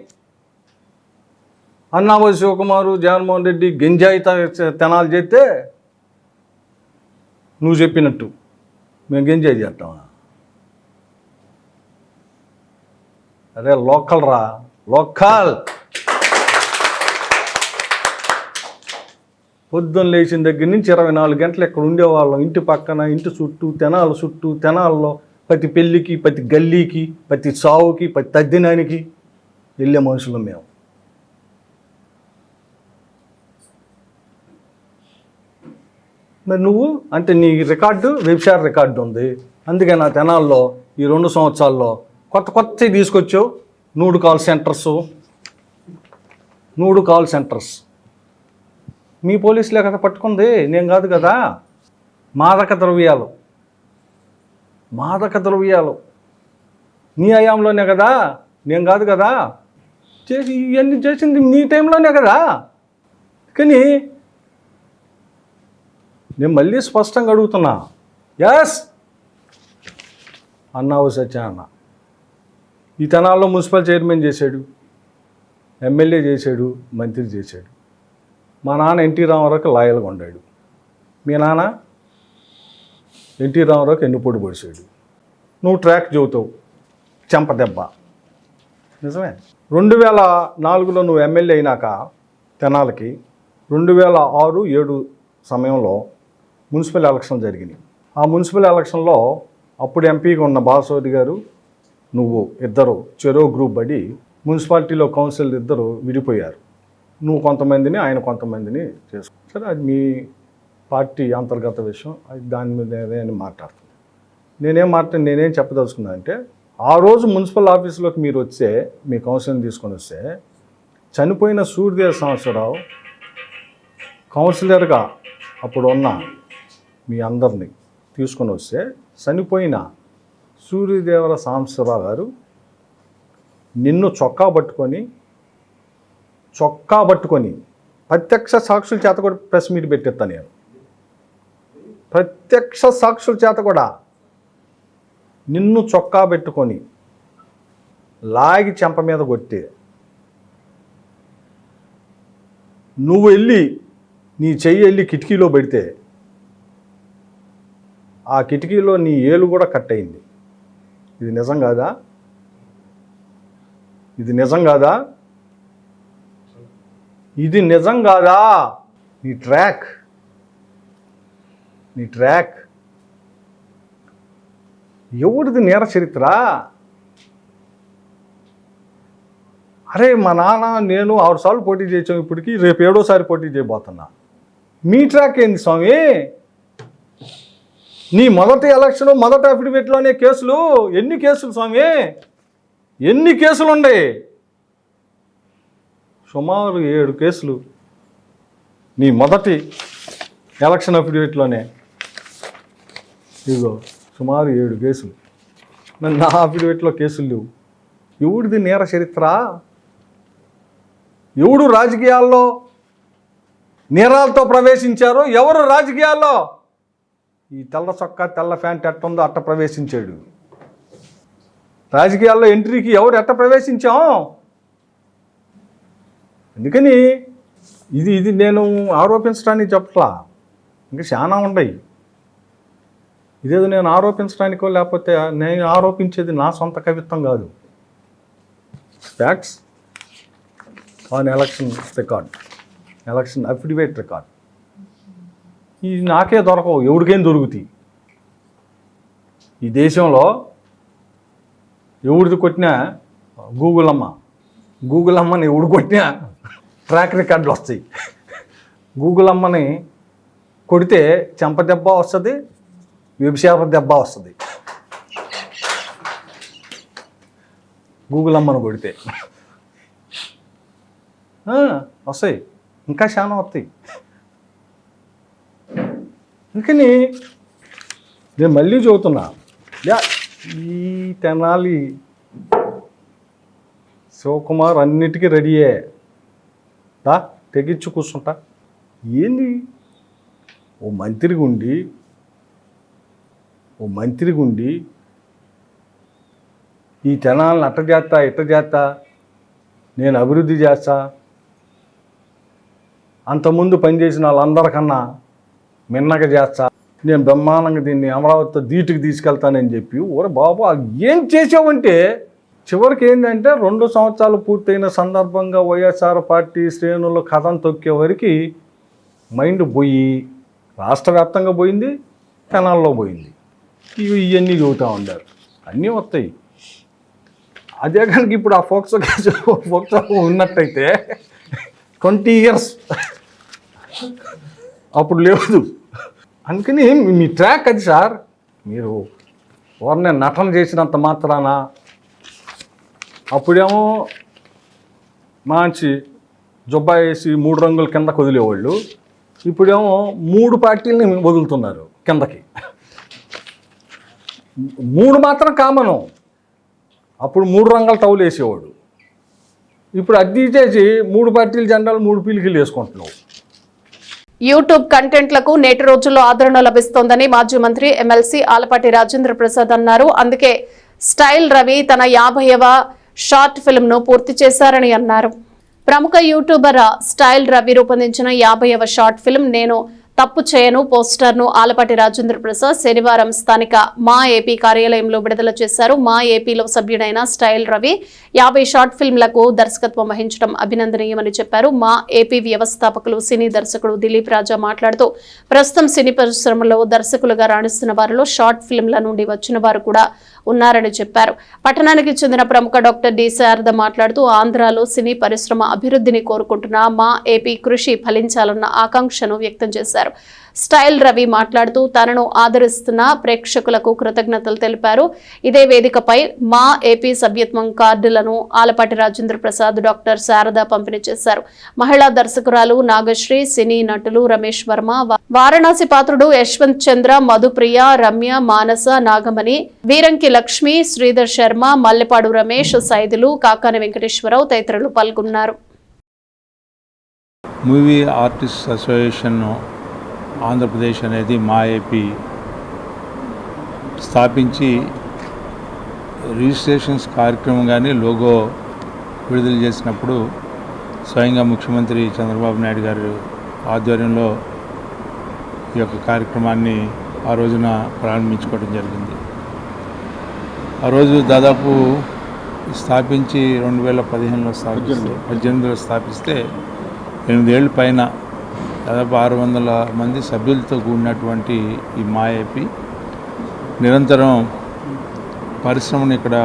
అన్నావతి శివకుమారు, జగన్మోహన్ రెడ్డి గంజాయి తెనాలు చేస్తే నువ్వు చెప్పినట్టు మేము గంజాయి చేస్తామా? అరే లోకల్ రా, లోకల్. పొద్దున్న లేచిన దగ్గర నుంచి 24 గంటలు ఇక్కడ ఉండేవాళ్ళం. ఇంటి పక్కన, ఇంటి చుట్టూ, తెనాల చుట్టూ, తెనాల్లో ప్రతి పెళ్ళికి, ప్రతి గల్లీకి, ప్రతి సావుకి, ప్రతి తద్దినానికి వెళ్ళే మనుషులు మేము. మరి నువ్వు అంటే నీ రికార్డు వెబ్సైట్ రికార్డు ఉంది. అందుకే నా తెనాల్లో ఈ 2 సంవత్సరాల్లో కొత్తవి తీసుకొచ్చావు. 3 కాల్ సెంటర్స్. మీ పోలీసులే కదా పట్టుకుంది, నేను కాదు కదా. మాదక ద్రవ్యాలు నీ హయాంలోనే కదా, నేను కాదు కదా. ఇవన్నీ చేసింది నీ టైంలోనే కదా. కానీ నేను మళ్ళీ స్పష్టంగా అడుగుతున్నా, ఎస్ అన్నావు సత్యనారాయణ. ఈ తెనాల్లో మున్సిపల్ చైర్మన్ చేశాడు, ఎమ్మెల్యే చేశాడు, మంత్రి చేశాడు. మా నాన్న ఎన్టీ రామారావుకి లాయల్గా ఉండాడు. మీ నాన్న ఎన్టీ రామారావుకి ఎన్నుపోటు పొడిచాడు. నువ్వు ట్రాక్ చెబుతావు, చెంపదెబ్బ. నిజమే. 2004లో నువ్వు ఎమ్మెల్యే అయినాక తెనాలకి 2006-7 సమయంలో మున్సిపల్ ఎలక్షన్ జరిగినాయి. ఆ మున్సిపల్ ఎలక్షన్లో అప్పుడు ఎంపీగా ఉన్న బాలశౌరి గారు, నువ్వు ఇద్దరు చెరో గ్రూప్ పడి మున్సిపాలిటీలో కౌన్సిల్ ఇద్దరు విడిపోయారు. నువ్వు కొంతమందిని, ఆయన కొంతమందిని చేసుకో. సరే, అది మీ పార్టీ అంతర్గత విషయం. అది దాని మీద నేను మాట్లాడుతున్నాను. నేనేం చెప్పదలుచుకున్నా అంటే, ఆ రోజు మున్సిపల్ ఆఫీసులోకి మీరు వస్తే, మీ కౌన్సిల్ని తీసుకొని వస్తే, చనిపోయిన సూర్యదేవ సంవత్సరావు కౌన్సిలర్గా అప్పుడు ఉన్న మీ అందరినీ తీసుకొని వస్తే, చనిపోయిన సూర్యదేవర సాంబశివరావు గారు నిన్ను చొక్కా పట్టుకొని ప్రత్యక్ష సాక్షుల చేత కూడా ప్రెస్ మీట్ పెట్టేస్తాను నేను. ప్రత్యక్ష సాక్షుల చేత కూడా నిన్ను చొక్కా పెట్టుకొని లాగి చెంప మీద కొట్టి, నువ్వు వెళ్ళి నీ చెయ్యి వెళ్ళి కిటికీలో పెడితే ఆ కిటికీలో నీ ఏలు కూడా కట్ అయింది. ఇది నిజం కాదా? ఇది నిజం కాదా? నీ ట్రాక్ ఎవరిది నేర చరిత్ర? అరే, మా నాన్న నేను 6 సార్లు పోటీ చేసాం, ఇప్పటికి రేపు 7వ పోటీ చేయబోతున్నా. మీ ట్రాక్ ఏంది స్వామి? నీ మొదటి ఎలక్షన్, మొదటి అఫిడవిట్లోనే కేసులు. ఎన్ని కేసులు స్వామి? ఎన్ని కేసులు ఉన్నాయి? సుమారు 7 కేసులు నీ మొదటి ఎలక్షన్ అఫిడవిట్లోనే. ఇదిగో సుమారు 7 కేసులు. నా అఫిడవిట్లో కేసులు లేవు. ఎవడిది నేర చరిత్ర? ఎవడు రాజకీయాల్లో నేరాలతో ప్రవేశించారో? ఎవరు రాజకీయాల్లో ఈ తెల్ల చొక్కా, తెల్ల ప్యాంట్ ఎట్టుందో అట్ట ప్రవేశించాడు. రాజకీయాల్లో ఎంట్రీకి ఎవరు ఎట్ట ప్రవేశించాం? అందుకని ఇది నేను ఆరోపించడానికి చెప్పట్లా, ఇంకా చాలా ఉన్నాయి. ఇదేదో నేను ఆరోపించడానికో, లేకపోతే నేను ఆరోపించేది నా సొంత కవిత్వం కాదు. Facts on election record, election affidavit record. ఇది నాకే దొరకవు, ఎవరికేం దొరుకుతాయి. ఈ దేశంలో ఎవరిది కొట్టినా గూగుల్ అమ్మని ఎవడు కొట్టినా ట్రాక్ రికార్డులు వస్తాయి. గూగుల్ అమ్మని కొడితే చెంప దెబ్బ వస్తుంది, వ్యభిచార దెబ్బ వస్తుంది. గూగుల్ అమ్మను కొడితే వస్తాయి, ఇంకా చాలా వస్తాయి. అందుకని నేను మళ్ళీ చెబుతున్నా, ఈ తెనాలి శివకుమార్ అన్నిటికీ రెడీయే. తెగించి కూర్చుంటా. ఏంది ఓ మంత్రిగా ఉండి ఈ తెనాలను అట్ట చేస్తా, నేను అభివృద్ధి చేస్తా, అంతకుముందు పనిచేసిన వాళ్ళందరికన్నా మిన్నగా చేస్తా, నేను బ్రహ్మాండంగా దీన్ని అమరావతితో ధీటుకు తీసుకెళ్తానని చెప్పి, ఓరే బాబు ఏం చేసావంటే చివరికి ఏంటంటే 2 సంవత్సరాలు పూర్తయిన సందర్భంగా వైఎస్ఆర్ పార్టీ శ్రేణుల్లో కథం తొక్కే వరకు మైండ్ పోయి రాష్ట్ర వ్యాప్తంగా పోయింది, తెనాల్లో పోయింది. ఇవన్నీ చెబుతూ ఉండారు, అన్నీ వస్తాయి. అదే కనుక ఇప్పుడు ఆ ఫోక్సో ఉన్నట్టయితే 20 years అప్పుడు లేదు. అందుకని మీ ట్రాక్ అది సార్. మీరు ఎవరిని నటన చేసినంత మాత్రాన అప్పుడేమో మంచి జుబ్బా వేసి 3 రంగుల కిందకు వదిలేవాళ్ళు, ఇప్పుడేమో 3 పార్టీలని వదులుతున్నారు కిందకి. 3 మాత్రం కామను. అప్పుడు 3 రంగుల టౌలు వేసేవాడు, ఇప్పుడు అది తీసేసి 3 పార్టీల జెండాలు 3 పీలికలు వేసుకుంటున్నావు. యూట్యూబ్ కంటెంట్లకు నేటి రోజుల్లో ఆదరణ లభిస్తోందని మాజీ మంత్రి ఎమ్మెల్సీ ఆలపాటి రాజేంద్ర ప్రసాద్ అన్నారు. అందుకే స్టైల్ రవి తన 50వ షార్ట్ ఫిల్మ్ ను పూర్తి చేశారని అన్నారు. ప్రముఖ యూట్యూబర్ స్టైల్ రవి రూపొందించిన 50వ షార్ట్ ఫిల్మ్ నేను తప్పు చేయను పోస్టర్ను ఆలపాటి రాజేంద్ర ప్రసాద్ శనివారం స్థానిక మా ఏపీ కార్యాలయంలో విడుదల చేశారు. మా ఏపీలో సభ్యుడైన స్టైల్ రవి 50 షార్ట్ ఫిల్మ్లకు దర్శకత్వం వహించడం అభినందనీయమని చెప్పారు. మా ఏపీ వ్యవస్థాపకులు సినీ దర్శకుడు దిలీప్ రాజా మాట్లాడుతూ ప్రస్తుతం సినీ పరిశ్రమలో దర్శకులుగా రాణిస్తున్న వారిలో షార్ట్ ఫిల్మ్ల నుండి వచ్చిన వారు కూడా ఉన్నారని చెప్పారు. పట్టణానికి చెందిన ప్రముఖ డాక్టర్ డి శారద మాట్లాడుతూ ఆంధ్రాలో సినీ పరిశ్రమ అభివృద్ధిని కోరుకుంటున్న మా ఏపీ కృషి ఫలించాలన్న ఆకాంక్షను వ్యక్తం చేశారు. స్టైల్ రవి మాట్లాడుతూ తనను ఆదరిస్తున్న ప్రేక్షకులకు కృతజ్ఞతలు తెలిపారు. ఇదే వేదికపై మా ఏపీ సభ్యత్వం కార్డులను ఆలపాటి రాజేంద్ర ప్రసాద్, డాక్టర్ శారద పంపిణీ చేశారు. మహిళా దర్శకురాలు నాగశ్రీ, సినీ నటులు రమేష్ వర్మ, వారణాసి పాత్రుడు యశ్వంత్ చంద్ర, మధుప్రియ, రమ్య, మానస, నాగమణి, వీరంకి లక్ష్మి, శ్రీధర్ శర్మ, మల్లెపాడు రమేష్, సైదులు, కాకాని వెంకటేశ్వరరావు తదితరులు పాల్గొన్నారు. మూవీ ఆర్టిస్ట్ అసోసియేషన్ ఆంధ్రప్రదేశ్ అనేది మా ఏపీ స్థాపించి రిజిస్ట్రేషన్స్ కార్యక్రమం కానీ లోగో విడుదల చేసినప్పుడు స్వయంగా ముఖ్యమంత్రి చంద్రబాబు నాయుడు గారు ఆధ్వర్యంలో ఈ యొక్క కార్యక్రమాన్ని ఆ రోజున ప్రారంభించుకోవడం జరిగింది. ఆ రోజు దాదాపు స్థాపించి 2015లో 18లో స్థాపిస్తే 8 ఏళ్ళ పైన దాదాపు 600 మంది సభ్యులతో కూడినటువంటి ఈ మా ఏపీ నిరంతరం పరిశ్రమను ఇక్కడ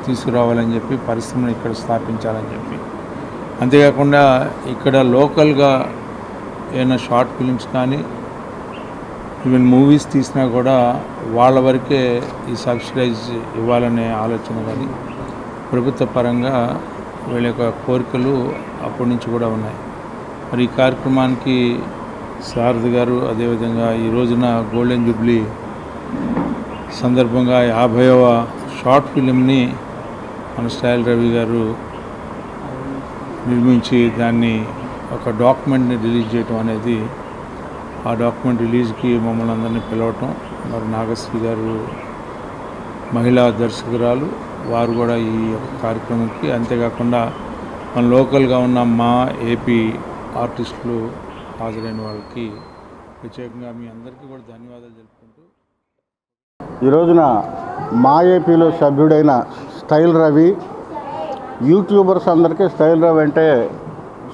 తీసుకురావాలని చెప్పి, పరిశ్రమను ఇక్కడ స్థాపించాలని చెప్పి, అంతేకాకుండా ఇక్కడ లోకల్గా ఏమైనా షార్ట్ ఫిలిమ్స్ కానీ ఈవెన్ మూవీస్ తీసినా కూడా వాళ్ళ వరకే ఈ సబ్సిడైజ్ ఇవ్వాలనే ఆలోచన కానీ ప్రభుత్వ పరంగా వీళ్ళ యొక్క కోరికలు అప్పటి నుంచి కూడా ఉన్నాయి. మరి ఈ కార్యక్రమానికి శారద గారు, అదేవిధంగా ఈ రోజున గోల్డెన్ జూబ్లీ సందర్భంగా 50వ షార్ట్ ఫిలింని మన స్టైల్ రవి గారు నిర్మించి దాన్ని ఒక డాక్యుమెంట్ని రిలీజ్ చేయటం అనేది, ఆ డాక్యుమెంట్ రిలీజ్కి మమ్మల్ని అందరినీ పిలవటం, మరి నాగశ్రీ గారు మహిళా దర్శకురాలు, వారు కూడా ఈ కార్యక్రమంకి, అంతేకాకుండా మన లోకల్గా ఉన్న మా ఏపీ ఆర్టిస్టులు హాజరైన వాళ్ళకి ప్రత్యేకంగా మీ అందరికీ కూడా ధన్యవాదాలు తెలుపుకుంటూ, ఈ రోజున మా ఏపీలో సభ్యుడైన స్టైల్ రవి, యూట్యూబర్స్ అందరికీ స్టైల్ రవి అంటే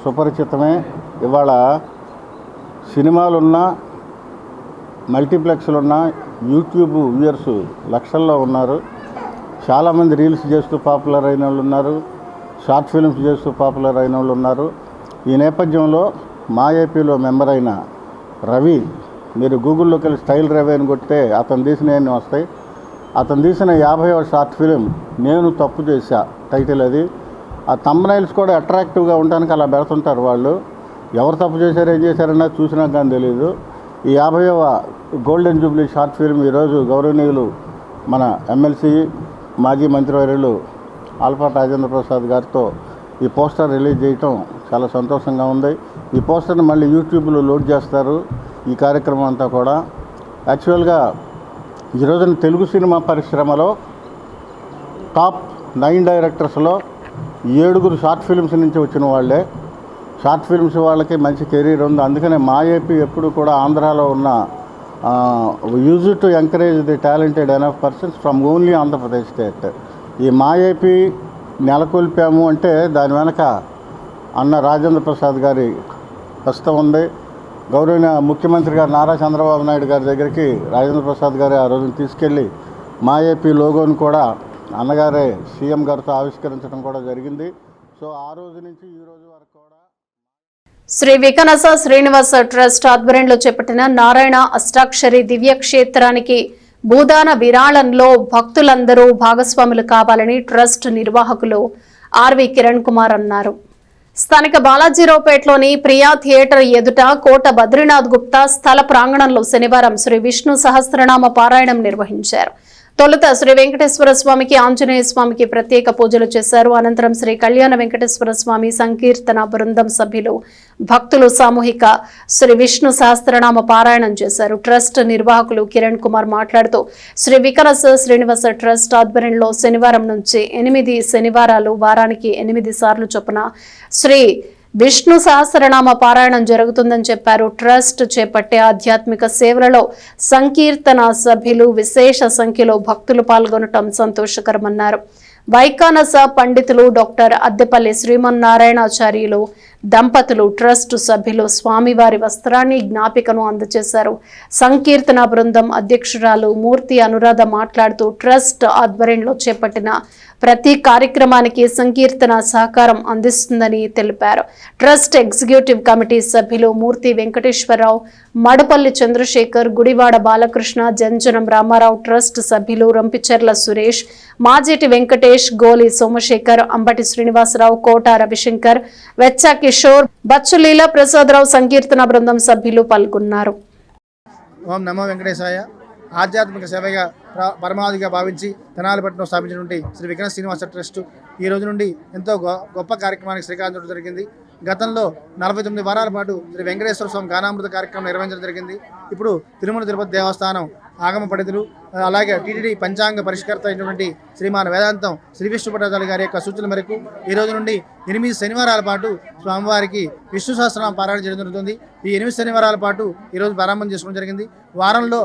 సుపరిచితమే. ఇవాళ సినిమాలున్నా, మల్టీప్లెక్స్లున్నా యూట్యూబ్ వ్యూయర్స్ లక్షల్లో ఉన్నారు. చాలామంది రీల్స్ చేస్తూ పాపులర్ అయిన వాళ్ళు ఉన్నారు, షార్ట్ ఫిల్మ్స్ చేస్తూ పాపులర్ అయిన వాళ్ళు ఉన్నారు. ఈ నేపథ్యంలో మా ఏపీలో మెంబర్ అయిన రవి, మీరు గూగుల్లోకి వెళ్ళి స్టైల్ రవి అని కొడితే అతను తీసినవన్నీ వస్తాయి. అతను తీసిన 50వ షార్ట్ ఫిలిం నేను తప్పు చేశా టైటిల్ అది. ఆ థంబ్నైల్స్ కూడా అట్రాక్టివ్గా ఉండడానికి అలా పెడుతుంటారు వాళ్ళు. ఎవరు తప్పు చేశారు, ఏం చేశారన్నది చూసినా కానీ తెలియదు. ఈ 50వ గోల్డెన్ జూబ్లీ షార్ట్ ఫిల్మ్ ఈరోజు గౌరవనీయులు మన ఎమ్మెల్సీ మాజీ మంత్రివర్యులు ఆలపాటి రాజేంద్ర ప్రసాద్ గారితో ఈ పోస్టర్ రిలీజ్ చేయటం చాలా సంతోషంగా ఉంది. ఈ పోస్టర్ని మళ్ళీ యూట్యూబ్లో లోడ్ చేస్తారు. ఈ కార్యక్రమం అంతా కూడా యాక్చువల్గా ఈ రోజున తెలుగు సినిమా పరిశ్రమలో టాప్ 9 డైరెక్టర్స్లో 7 షార్ట్ ఫిల్మ్స్ నుంచి వచ్చిన వాళ్ళే. షార్ట్ ఫిల్మ్స్ వాళ్ళకి మంచి కెరీర్ ఉంది. అందుకనే మా ఏపీ ఎప్పుడు కూడా ఆంధ్రాలో ఉన్న use to encourage the talented enough persons from only Andhra Pradesh state. ఈ మా ఏపీ నెలకొల్పాము అంటే దాని వెనక అన్న రాజేంద్ర ప్రసాద్ గారి వస్తూ ఉంది. గౌరవనీయ ముఖ్యమంత్రి గారు నారా చంద్రబాబు నాయుడు గారి దగ్గరికి రాజేంద్ర ప్రసాద్ గారు ఆ రోజున తీసుకెళ్ళి మా ఏపీ లోగోను కూడా అన్నగారే సీఎం గారితో ఆవిష్కరించడం కూడా జరిగింది. సో ఆ రోజు నుంచి ఈ రోజు వరకు కూడా శ్రీ వికనస శ్రీనివాస ట్రస్ట్ ఆధ్వర్యంలో చేపట్టిన నారాయణ అష్టాక్షరి దివ్య క్షేత్రానికి భూదాన విరాళంలో భక్తులందరూ భాగస్వాములు కావాలని ట్రస్ట్ నిర్వాహకులు ఆర్వి కిరణ్ కుమార్ అన్నారు. స్థానిక బాలాజీరావుపేటలోని ప్రియా థియేటర్ ఎదుట కోట బద్రీనాథ్ గుప్తా స్థల ప్రాంగణంలో శనివారం శ్రీ విష్ణు సహస్రనామ పారాయణం నిర్వహించారు. తొలుత శ్రీ వెంకటేశ్వర స్వామికి ఆంజనేయ స్వామికి ప్రత్యేక పూజలు చేశారు. అనంతరం శ్రీ కళ్యాణ వెంకటేశ్వర స్వామి సంకీర్తన బృందం సభ్యులు భక్తులు సామూహిక శ్రీ విష్ణు సహస్రనామ పారాయణం చేశారు. ట్రస్ట్ నిర్వాహకులు కిరణ్ కుమార్ మాట్లాడుతూ శ్రీ వికనస శ్రీనివాస ట్రస్ట్ ఆధ్వర్యంలో శనివారం నుంచి 8 శనివారాలు వారానికి 8 సార్లు చొప్పున శ్రీ విష్ణు సహస్రనామ పారాయణం జరుగుతుందని చెప్పారు. ట్రస్ట్ చేపట్టే ఆధ్యాత్మిక సేవలలో సంకీర్తన సభ్యులు విశేష సంఖ్యలో భక్తులు పాల్గొనటం సంతోషకరమన్నారు. వైకానస పండితులు డాక్టర్ అద్దెపల్లి శ్రీమన్నారాయణాచార్యులు దంపతులు ట్రస్ట్ సభ్యులు స్వామివారి వస్త్రాన్ని జ్ఞాపికను అందజేశారు. సంకీర్తన బృందం అధ్యక్షురాలు మూర్తి అనురాధ మాట్లాడుతూ ట్రస్ట్ ఆధ్వర్యంలో చేపట్టిన ప్రతి కార్యక్రమానికి సంకీర్తన సహకారం అందిస్తుందని తెలిపారు. ట్రస్ట్ ఎగ్జిక్యూటివ్ కమిటీ సభ్యులు మూర్తి వెంకటేశ్వరరావు, మడపల్లి చంద్రశేఖర్, గుడివాడ బాలకృష్ణ, జంజనం రామారావు, ట్రస్ట్ సభ్యులు రంపిచెర్ల సురేష్, మాజేటి వెంకటేష్, గోలి సోమశేఖర్, అంబటి శ్రీనివాసరావు, కోట రవిశంకర్, వెచ్చ కిషోర్, బచ్చు లీలా ప్రసాదరావు సంకీర్తన బృందం సభ్యులు పాల్గొన్నారు. ఓం నమో వెంకటేశాయ. ఆధ్యాత్మిక సేవగా పరమావధిగా భావించి తెనాలిపట్నం స్థాపించినటువంటి శ్రీ వికనస శ్రీనివాస ట్రస్ట్ ఈ రోజు నుండి ఎంతో గొప్ప కార్యక్రమానికి శ్రీకారం చుట్టడం జరిగింది. గతంలో 49 వారాల పాటు శ్రీ వెంకటేశ్వర స్వామి గానామృత కార్యక్రమం నిర్వహించడం జరిగింది. ఇప్పుడు తిరుమల తిరుపతి దేవస్థానం ఆగమ పండితులు అలాగే టీటీడీ పంచాంగ పరిష్కర్త అయినటువంటి శ్రీమాన్ వేదాంతం శ్రీ విష్ణు పటాచార్య గారి యొక్క సూచనల మేరకు ఈ రోజు నుండి 8 శనివారాల పాటు స్వామివారికి విష్ణు సహస్రనామ పారాయణ చేయడం జరుగుతుంది. ఈ 8 శనివారాల పాటు ఈరోజు ప్రారంభం చేసుకోవడం జరిగింది. వారంలో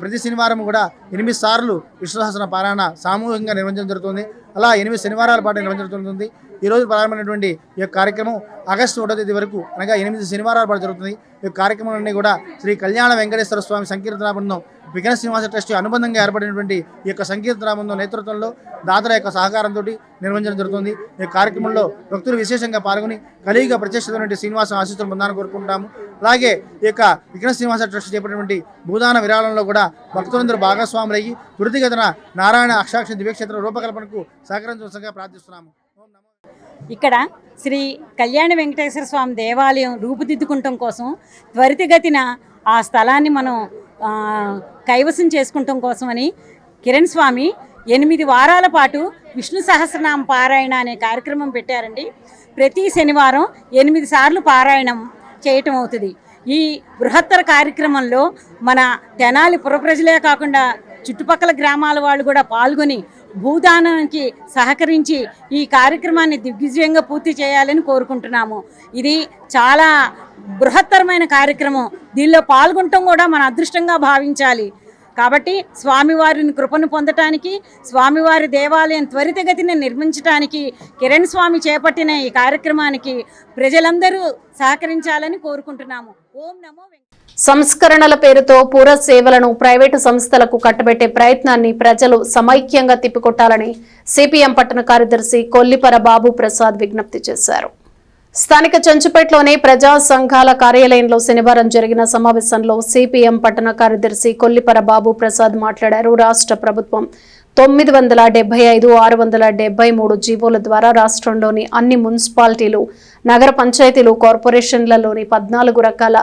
ప్రతి శనివారం కూడా 8 సార్లు విష్ణు సహస్రనామ పారాయణ సామూహికంగా నిర్వహించడం జరుగుతుంది. అలా 8 శనివారాల పాటు నిర్వహించడం జరుగుతుంది. ఈరోజు ప్రారంభమైనటువంటి ఈ యొక్క కార్యక్రమం ఆగస్టు 1వ తేదీ వరకు అనగా 8 శనివారాల పాటు జరుగుతుంది. ఈ కార్యక్రమాలన్నీ కూడా శ్రీ కళ్యాణ వెంకటేశ్వర స్వామి సంకీర్తన బృందం వికనస శ్రీనివాస ట్రస్ట్ అనుబంధంగా ఏర్పడినటువంటి ఈ యొక్క సంకీర్తన బృందం నేతృత్వంలో దాతల యొక్క సహకారంతో నిర్వహించడం జరుగుతుంది. ఈ కార్యక్రమంలో భక్తులు విశేషంగా పాల్గొని కలియుగ ప్రత్యక్షమైనటువంటి శ్రీనివాస ఆశీస్సులు పొందాలని కోరుకుంటాము. అలాగే ఈ యొక్క వికనస శ్రీనివాస ట్రస్ట్ చేపట్టినటువంటి భూదాన విరాళంలో కూడా భక్తులందరూ భాగస్వాములయ్యి త్వరితగతిన నారాయణ అష్టాక్షరి దివ్యక్షేత్ర రూపకల్పనకు సహకరించవలసిందిగా ప్రార్థిస్తున్నాము. ఇక్కడ శ్రీ కళ్యాణ వెంకటేశ్వర స్వామి దేవాలయం రూపుదిద్దుకుంటం కోసం త్వరితగతిన ఆ స్థలాన్ని మనం కైవసం చేసుకుంటాం కోసమని కిరణ్ స్వామి 8 వారాల పాటు విష్ణు సహస్రనామ పారాయణ అనే కార్యక్రమం పెట్టారండి. ప్రతి శనివారం 8 సార్లు పారాయణం చేయటం అవుతుంది. ఈ బృహత్తర కార్యక్రమంలో మన తెనాలి పుర ప్రజలే కాకుండా చుట్టుపక్కల గ్రామాల వాళ్ళు కూడా పాల్గొని భూదానానికి సహకరించి ఈ కార్యక్రమాన్ని దిగ్విజయంగా పూర్తి చేయాలని కోరుకుంటున్నాము. ఇది చాలా బృహత్తరమైన కార్యక్రమం. దీనిలో పాల్గొనటం కూడా మన అదృష్టంగా భావించాలి. కాబట్టి స్వామివారిని కృపను పొందటానికి, స్వామివారి దేవాలయం త్వరితగతిన నిర్మించడానికి కిరణ్ స్వామి చేపట్టిన ఈ కార్యక్రమానికి ప్రజలందరూ సహకరించాలని కోరుకుంటున్నాము. ఓం నమో సంస్కరణల పేరుతో పుర సేవలను ప్రైవేటు సంస్థలకు కట్టబెట్టే ప్రయత్నాన్ని ప్రజలు సమైక్యంగా తిప్పికొట్టాలని సిపిఎం పట్టణ కార్యదర్శి కొల్లిపర బాబు ప్రసాద్ విజ్ఞప్తి చేశారు. స్థానిక చెంచుపేటలోని ప్రజా సంఘాల కార్యాలయంలో శనివారం జరిగిన సమావేశంలో సిపిఎం పట్టణ కార్యదర్శి కొల్లిపర బాబు ప్రసాద్ మాట్లాడారు. రాష్ట్ర ప్రభుత్వం 975, 673 జీవోల ద్వారా రాష్ట్రంలోని అన్ని మున్సిపాలిటీలు, నగర పంచాయతీలు, కార్పొరేషన్లలోని 14 రకాల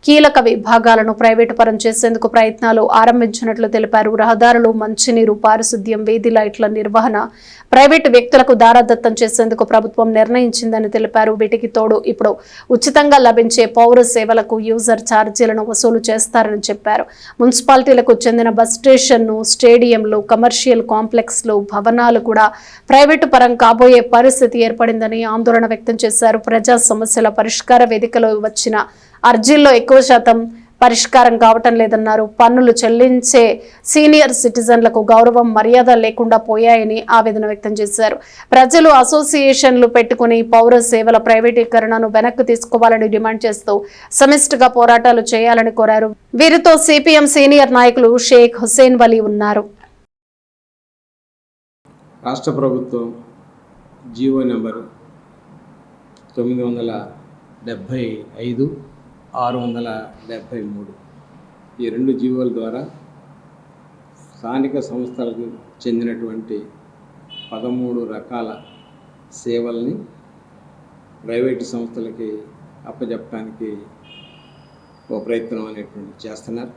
కీలక విభాగాలను ప్రైవేటు పరం చేసేందుకు ప్రయత్నాలు ఆరంభించినట్లు తెలిపారు. రహదారులు, మంచినీరు, పారిశుద్ధ్యం, వీధి లైట్ల నిర్వహణ ప్రైవేటు వ్యక్తులకు దారాదత్తం చేసేందుకు ప్రభుత్వం నిర్ణయించిందని తెలిపారు. వీటికి తోడు ఇప్పుడు ఉచితంగా లభించే పౌర సేవలకు యూజర్ ఛార్జీలను వసూలు చేస్తారని చెప్పారు. మున్సిపాలిటీలకు చెందిన బస్ స్టేషన్ను, స్టేడియంలు, కమర్షియల్ కాంప్లెక్స్లు, భవనాలు కూడా ప్రైవేటు పరం కాబోయే పరిస్థితి ఏర్పడిందని ఆందోళన వ్యక్తం చేశారు. ప్రజా సమస్యల పరిష్కార వేదికలో వచ్చిన అర్జీల్లో ఎక్కువ శాతం పరిష్కారం కావటం లేదన్నారు. పన్నులు చెల్లించే సీనియర్ సిటిజన్లకు గౌరవం మర్యాద లేకుండా పోయాయని ఆవేదన వ్యక్తం చేశారు. ప్రజలు అసోసియేషన్లు పెట్టుకుని పౌర సేవల ప్రైవేటీకరణను వెనక్కి తీసుకోవాలని డిమాండ్ చేస్తూ సమిష్టిగా పోరాటాలు చేయాలని కోరారు. వీరితో సిపిఎం సీనియర్ నాయకులు షేక్ హుసేన్ వలీ ఉన్నారు. రాష్ట్ర ప్రభుత్వం జీవో నెంబరు 975/673 ఈ 2 జీవోల ద్వారా స్థానిక సంస్థలకు చెందినటువంటి 13 రకాల సేవల్ని ప్రైవేటు సంస్థలకి అప్పచెప్పడానికి ఓ ప్రయత్నం అనేటువంటి చేస్తున్నారు.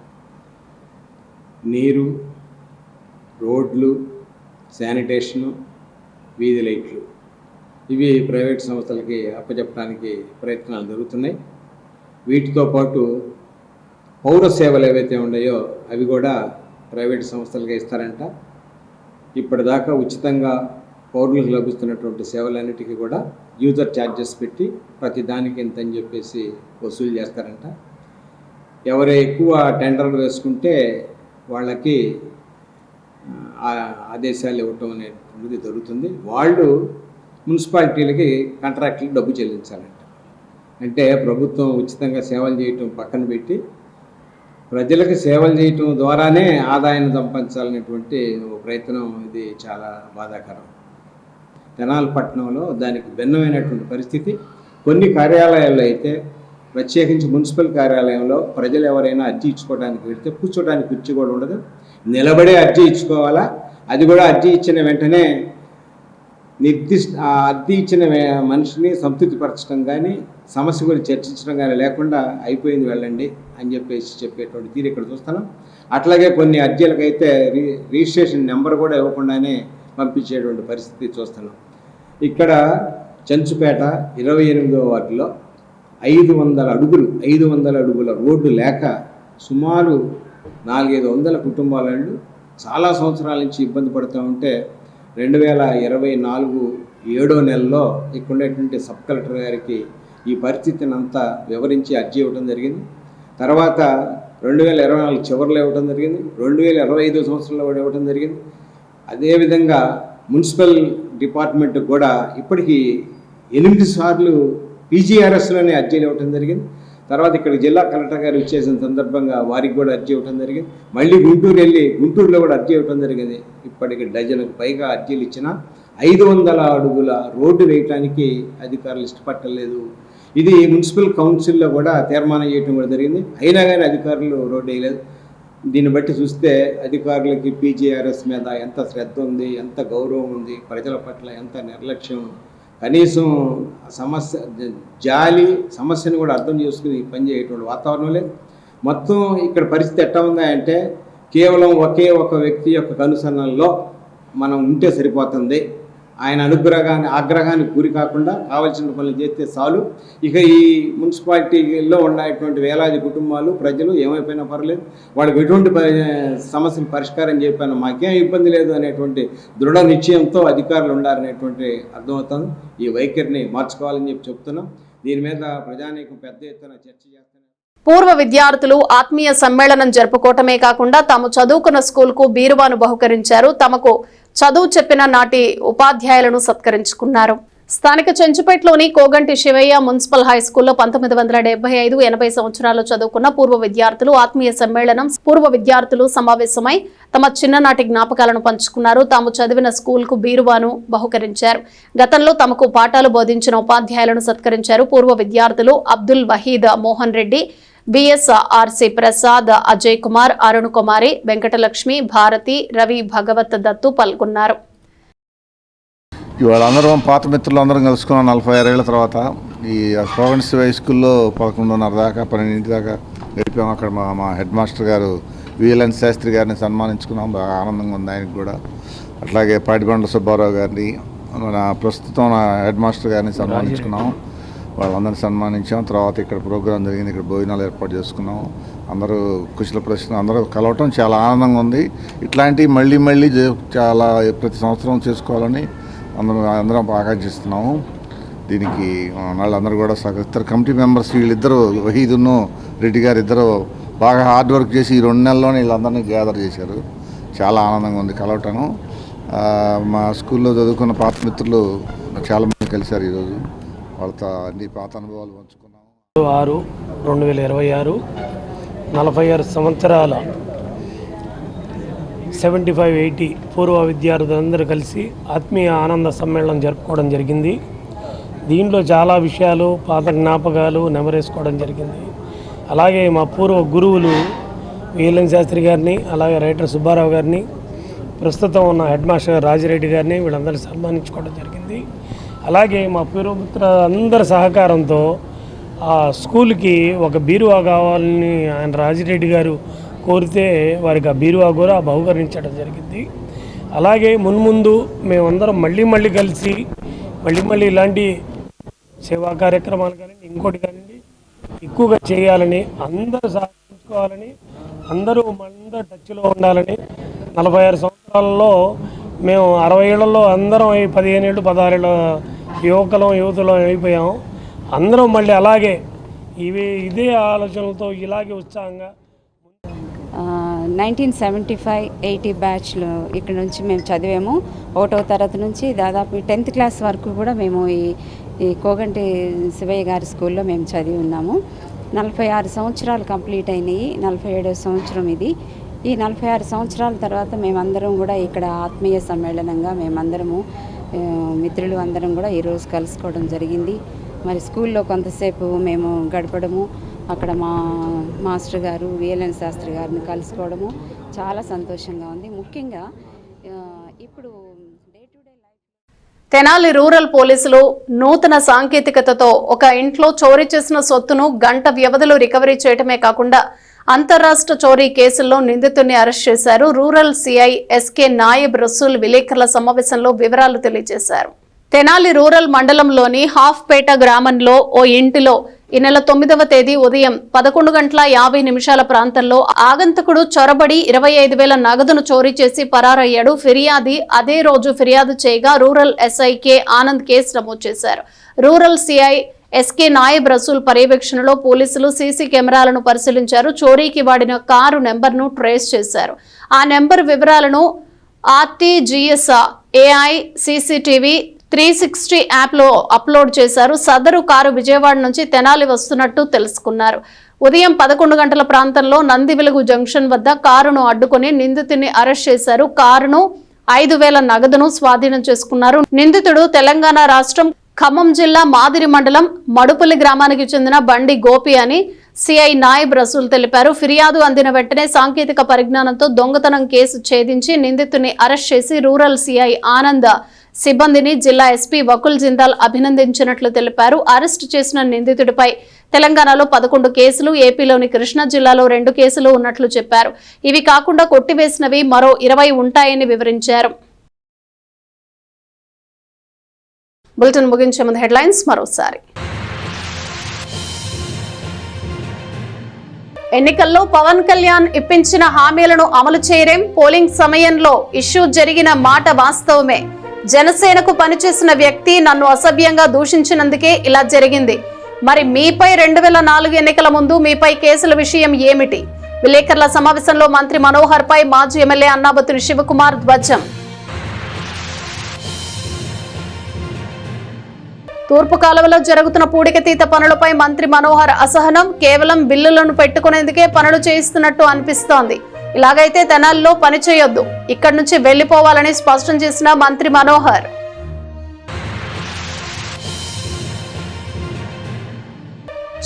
నీరు, రోడ్లు, శానిటేషను, వీధి లైట్లు ఇవి ప్రైవేట్ సంస్థలకి అప్పచెప్పడానికి ప్రయత్నాలు జరుగుతున్నాయి. వీటితో పాటు పౌర సేవలు ఏవైతే ఉన్నాయో అవి కూడా ప్రైవేట్ సంస్థలకే ఇస్తారంట. ఇప్పటిదాకా ఉచితంగా పౌరులకు లభిస్తున్నటువంటి సేవలన్నిటికీ కూడా యూజర్ ఛార్జెస్ పెట్టి ప్రతి దానికి ఎంత అని చెప్పేసి వసూలు చేస్తారంట. ఎవరు ఎక్కువ టెండర్లు వేసుకుంటే వాళ్ళకి ఆదేశాలు ఇవ్వటం అనేటువంటిది జరుగుతుంది. వాళ్ళు మున్సిపాలిటీలకి కాంట్రాక్టులకు డబ్బు చెల్లించాలంట. అంటే ప్రభుత్వం ఉచితంగా సేవలు చేయటం పక్కన పెట్టి ప్రజలకు సేవలు చేయటం ద్వారానే ఆదాయాన్ని సంపాదించాలనేటువంటి ఒక ప్రయత్నం. ఇది చాలా బాధాకరం. తెనాలి పట్టణంలో దానికి భిన్నమైనటువంటి పరిస్థితి. కొన్ని కార్యాలయాల్లో అయితే ప్రత్యేకించి మున్సిపల్ కార్యాలయంలో ప్రజలు ఎవరైనా అర్జీ ఇచ్చుకోవడానికి వెళ్తే కూర్చోడానికి కుర్చీ కూడా ఉండదు, నిలబడే అర్జీ ఇచ్చుకోవాలా. అది కూడా అర్జీ ఇచ్చిన వెంటనే అర్జీ ఇచ్చిన మనిషిని సంతృప్తిపరచడం కానీ సమస్య గురించి చర్చించడం కానీ లేకుండా అయిపోయింది వెళ్ళండి అని చెప్పేసి చెప్పేటువంటి తీరు ఇక్కడ చూస్తున్నాం. అట్లాగే కొన్ని అర్జీలకైతే రిజిస్ట్రేషన్ నెంబర్ కూడా ఇవ్వకుండానే పంపించేటువంటి పరిస్థితి చూస్తున్నాం. ఇక్కడ చెంచుపేట 28వ వార్డులో 500 అడుగుల రోడ్డు లేక సుమారు 400-500 కుటుంబాలు చాలా సంవత్సరాల నుంచి ఇబ్బంది పడుతూ ఉంటే 2024 7వ నెలలో ఇక్కడ ఉండేటువంటి సబ్ కలెక్టర్ గారికి ఈ పరిస్థితిని అంతా వివరించి అర్జీ ఇవ్వడం జరిగింది. తర్వాత 2024 చివరిలో ఇవ్వడం జరిగింది, 2025 సంవత్సరంలో కూడా ఇవ్వడం జరిగింది. అదేవిధంగా మున్సిపల్ డిపార్ట్మెంట్ కూడా ఇప్పటికీ 8 సార్లు పీజీఆర్ఎస్లోనే అర్జీలు ఇవ్వడం జరిగింది. తర్వాత ఇక్కడ జిల్లా కలెక్టర్ గారు ఇచ్చేసిన సందర్భంగా వారికి కూడా అర్జీ ఇవ్వడం జరిగింది. మళ్ళీ గుంటూరు వెళ్ళి గుంటూరులో కూడా అర్జీ ఇవ్వడం జరిగింది. ఇప్పటికి డజన్కు పైగా అర్జీలు ఇచ్చిన 500 అడుగుల రోడ్డు వేయటానికి అధికారులు ఇష్టపట్టలేదు. ఇది మున్సిపల్ కౌన్సిల్లో కూడా తీర్మానం చేయడం కూడా జరిగింది. అయినా కానీ అధికారులు రోడ్డు వేయలేదు. దీన్ని బట్టి చూస్తే అధికారులకి పీజీఆర్ఎస్ మీద ఎంత శ్రద్ధ ఉంది, ఎంత గౌరవం ఉంది, ప్రజల పట్ల ఎంత నిర్లక్ష్యం, కనీసం సమస్యను కూడా అర్థం చేసుకుని పనిచేయటువంటి వాతావరణం లేదు. మొత్తం ఇక్కడ పరిస్థితి ఎట్లా ఉందా అంటే కేవలం ఒకే ఒక వ్యక్తి యొక్క కనుసన్నల్లో మనం ఉంటే సరిపోతుంది. ఆయన ఆగ్రహానికి గురి కాకుండా కావాల్సిన పనులు చేస్తే చాలు. ఇక ఈ మున్సిపాలిటీలో ఉన్నటువంటి వేలాది కుటుంబాలు ప్రజలు ఏమైపోయినా పర్లేదు, వాళ్ళకి ఎటువంటి సమస్యలు పరిష్కారం చెప్పాను మాకేం ఇబ్బంది లేదు అనేటువంటి దృఢ నిశ్చయంతో అధికారులు ఉండాలనేటువంటి అర్థమవుతుంది. ఈ వైఖరిని మార్చుకోవాలని చెప్తున్నాం. దీని మీద ప్రజానీకం పెద్ద ఎత్తున చర్చ చేస్తున్నారు. పూర్వ విద్యార్థులు ఆత్మీయ సమ్మేళనం జరుపుకోవటమే కాకుండా తాము చదువుకున్న స్కూల్కు బీరువాను బహుకరించారు. తమకు చదువు చెప్పిన నాటి ఉపాధ్యాయులను సత్కరించుకున్నారు. స్థానిక చెంచుపేటలోని కోగంటి శివయ్య మున్సిపల్ హై స్కూల్లో 1975-80 సంవత్సరాల్లో చదువుకున్న పూర్వ విద్యార్థులు ఆత్మీయ సమ్మేళనం పూర్వ విద్యార్థులు సమావేశమై తమ చిన్ననాటి జ్ఞాపకాలను పంచుకున్నారు. తాము చదివిన స్కూల్కు బీరువాను బహుకరించారు. గతంలో తమకు పాఠాలు బోధించిన ఉపాధ్యాయులను సత్కరించారు. పూర్వ విద్యార్థులు అబ్దుల్ వహీద్ మోహన్ రెడ్డి, బిఎస్ఆర్సి ప్రసాద్, అజయ్ కుమార్, అరుణ్ కుమారి, వెంకటలక్ష్మి, భారతి, రవి, భగవత్ దత్తు పాల్గొన్నారు. ఇవాళ అందరం పాత మిత్రులు అందరం కలుసుకున్నాం 46 ఏళ్ల తర్వాత. ఈ కోగంటి హై స్కూల్లో 11:30 దాకా 12 దాకా గడిపాము. అక్కడ మా హెడ్ మాస్టర్ గారు విఎల్ఎన్ శాస్త్రి గారిని సన్మానించుకున్నాం. బాగా ఆనందంగా ఉంది ఆయనకు కూడా. అట్లాగే పాటికొండ సుబ్బారావు గారిని, మన ప్రస్తుతం హెడ్ మాస్టర్ గారిని సన్మానించుకున్నాం. వాళ్ళందరినీ సన్మానించాం. తర్వాత ఇక్కడ ప్రోగ్రాం జరిగింది, ఇక్కడ భోజనాలు ఏర్పాటు చేసుకున్నాం. అందరూ కుశల ప్రశ్న అందరూ కలవటం చాలా ఆనందంగా ఉంది. ఇట్లాంటివి మళ్ళీ చాలా ప్రతి సంవత్సరం చేసుకోవాలని అందరం ఆకాంక్షిస్తున్నాము. దీనికి వాళ్ళందరూ కూడా సహకరిస్తారు. కమిటీ మెంబర్స్ వీళ్ళిద్దరూ వహీదును రెడ్డి గారు ఇద్దరు బాగా హార్డ్ వర్క్ చేసి ఈ 2 నెలల్లోనే వీళ్ళందరినీ గ్యాదర్ చేశారు. చాలా ఆనందంగా ఉంది కలవటను. మా స్కూల్లో చదువుకున్న పాత మిత్రులు చాలామంది కలిశారు ఈరోజు. వాళ్ళతో అన్ని పాత అనుభవాలు పంచుకున్నాము. 6/2026 46 సంవత్సరాల 75-80 పూర్వ విద్యార్థులందరూ కలిసి ఆత్మీయ ఆనంద సమ్మేళనం జరుపుకోవడం జరిగింది. దీంట్లో చాలా విషయాలు పాత జ్ఞాపకాలు నెమరేసుకోవడం జరిగింది. అలాగే మా పూర్వ గురువులు వీఎల్ఎన్ శాస్త్రి గారిని, అలాగే రైటర్ సుబ్బారావు గారిని, ప్రస్తుతం ఉన్న హెడ్ మాస్టర్ రాజిరెడ్డి గారిని వీళ్ళందరినీ సన్మానించుకోవడం జరిగింది. అలాగే మా పూర్వమిత్రుల అందరి సహకారంతో ఆ స్కూల్కి ఒక బీరువా కావాలని ఆయన రాజిరెడ్డి గారు కోరితే వారికి ఆ బీరువా కూడా బహుకరించడం జరిగింది. అలాగే మున్ముందు మేమందరం మళ్ళీ కలిసి మళ్ళీ ఇలాంటి సేవా కార్యక్రమాలు కానీ ఇంకోటి కానీ ఎక్కువగా చేయాలని, అందరూ సహకరించుకోవాలని, అందరూ మనందరూ టచ్లో ఉండాలని. 46 సంవత్సరాలలో మేము 60 ఏళ్లలో అందరం 15 ఏళ్ళు 16 ఏళ్ళ యువతులం అయిపోయాం. అందరం మళ్ళీ అలాగే ఇదే ఆలోచనలతో ఇలాగే ఉత్సాహంగా 1975-80 బ్యాచ్లో ఇక్కడ నుంచి మేము చదివాము. 1వ తరగతి నుంచి దాదాపు 10th క్లాస్ వరకు కూడా మేము ఈ కోగంటి శివయ్య గారి స్కూల్లో మేము చదివి ఉన్నాము. 46 సంవత్సరాలు కంప్లీట్ అయినాయి. 47వ సంవత్సరం ఇది. ఈ 46 సంవత్సరాల తర్వాత మేమందరం కూడా ఇక్కడ ఆత్మీయ సమ్మేళనంగా మేమందరము మిత్రులు అందరం కూడా ఈరోజు కలుసుకోవడం జరిగింది. మరి స్కూల్లో కొంతసేపు మేము గడపడము, అక్కడ మా మాస్టర్ గారు వీఎల్ఎన్ శాస్త్రి గారిని కలుసుకోవడము చాలా సంతోషంగా ఉంది. ముఖ్యంగా ఇప్పుడు తెనాలి రూరల్ పోలీసులు నూతన సాంకేతికతతో ఒక ఇంట్లో చోరీ చేసిన సొత్తును గంట వ్యవధిలో రికవరీ చేయడమే కాకుండా అంతర్రాష్ట్ర చోరీ కేసుల్లో నిందితుడిని అరెస్ట్ చేశారు. Rural CI SK Nayab Rasool విలేకరుల సమావేశంలో వివరాలు తెలియజేశారు. తెనాలి రూరల్ మండలంలోని హాఫ్పేట గ్రామంలో ఓ ఇంటిలో ఈ నెల 9వ తేదీ ఉదయం 11:50 ప్రాంతంలో ఆగంతకుడు చొరబడి 25,000 నగదును చోరీ చేసి పరారయ్యాడు. ఫిర్యాది అదే రోజు ఫిర్యాదు చేయగా rural SI K Anand case నమోదు చేశారు. Rural CI SK Nayab Rasool పర్యవేక్షణలో పోలీసులు సీసీ కెమెరాలను పరిశీలించారు. చోరీకి వాడిన కారు నెంబర్ను ట్రేస్ చేశారు. ఆ నెంబర్ వివరాలను ఆర్టీజీఎస్ ఏఐ సీసీటీవీ 360 యాప్లో అప్లోడ్ చేశారు. సదరు కారు విజయవాడ నుంచి తెనాలి వస్తున్నట్టు తెలుసుకున్నారు. ఉదయం 11 గంటల ప్రాంతంలో నందివెలుగు జంక్షన్ వద్ద కారును అడ్డుకుని నిందితుడిని అరెస్ట్ చేశారు. కారును 5,000 నగదును స్వాధీనం చేసుకున్నారు. నిందితుడు తెలంగాణ రాష్ట్రం ఖమ్మం జిల్లా మాదిరి మండలం మడుపల్లి గ్రామానికి చెందిన బండి గోపి అని సిఐ నాయబ్ రసూల్ తెలిపారు. ఫిర్యాదు అందిన వెంటనే సాంకేతిక పరిజ్ఞానంతో దొంగతనం కేసు ఛేదించి నిందితుడిని అరెస్ట్ చేసి రూరల్ సిఐ ఆనంద్ సిబ్బందిని జిల్లా ఎస్పీ వకుల్ జిందాల్ అభినందించినట్లు తెలిపారు. అరెస్టు చేసిన నిందితుడిపై తెలంగాణలో 11 కేసులు, ఏపీలోని కృష్ణా జిల్లాలో 2 కేసులు ఉన్నట్లు చెప్పారు. ఇవి కాకుండా కొట్టివేసినవి మరో 20 ఉంటాయని వివరించారు. బులెటిన్ ముగించే ముందు హెడ్లైన్స్ మరోసారి. ఎన్నికల్లో పవన్ కళ్యాణ్ ఇప్పించిన హామీలను అమలు చేయరేం, పోలింగ్ సమయంలో ఇష్యూ జరిగిన మాట వాస్తవమే. జనసేనకు పనిచేసిన వ్యక్తి నన్ను అసభ్యంగా దూషించినందుకే ఇలా జరిగింది. మరి మీపై 2004 ఎన్నికల ముందు మీపై కేసుల విషయం ఏమిటి? విలేకరుల సమావేశంలో మంత్రి మనోహర్ పై మాజీ ఎమ్మెల్యే అన్నాబత్తుని శివకుమార్ ధ్వజం. తూర్పు కాలువలో జరుగుతున్న పూడికతీత పనులపై మంత్రి మనోహర్ అసహనం. కేవలం బిల్లులను పెట్టుకునేందుకే పనులు చేయిస్తున్నట్టు అనిపిస్తోంది. ఇలాగైతే తెనాలిలో పని చేయొద్దు, ఇక్కడి నుంచి వెళ్లిపోవాలని స్పష్టం చేసిన మంత్రి మనోహర్.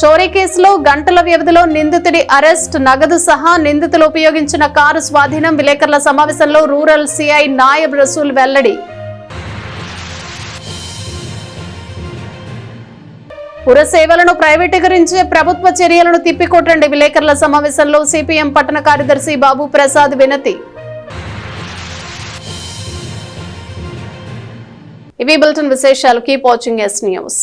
చోరీ కేసులో గంటల వ్యవధిలో నిందితుడి అరెస్ట్, నగదు సహా నిందితులు ఉపయోగించిన కారు స్వాధీనం. విలేకరుల సమావేశంలో రూరల్ సిఐ నాయబ్ రసూల్ వెల్లడి. పురసేవలను ప్రైవేటీకరించే ప్రభుత్వ చర్యలను తిప్పికొట్టండి. విలేకరుల సమావేశంలో సిపిఎం పట్టణ కార్యదర్శి బాబు ప్రసాద్ వినతి. ఇవి బులెటిన్ విశేషాలు. Keep watching yes news.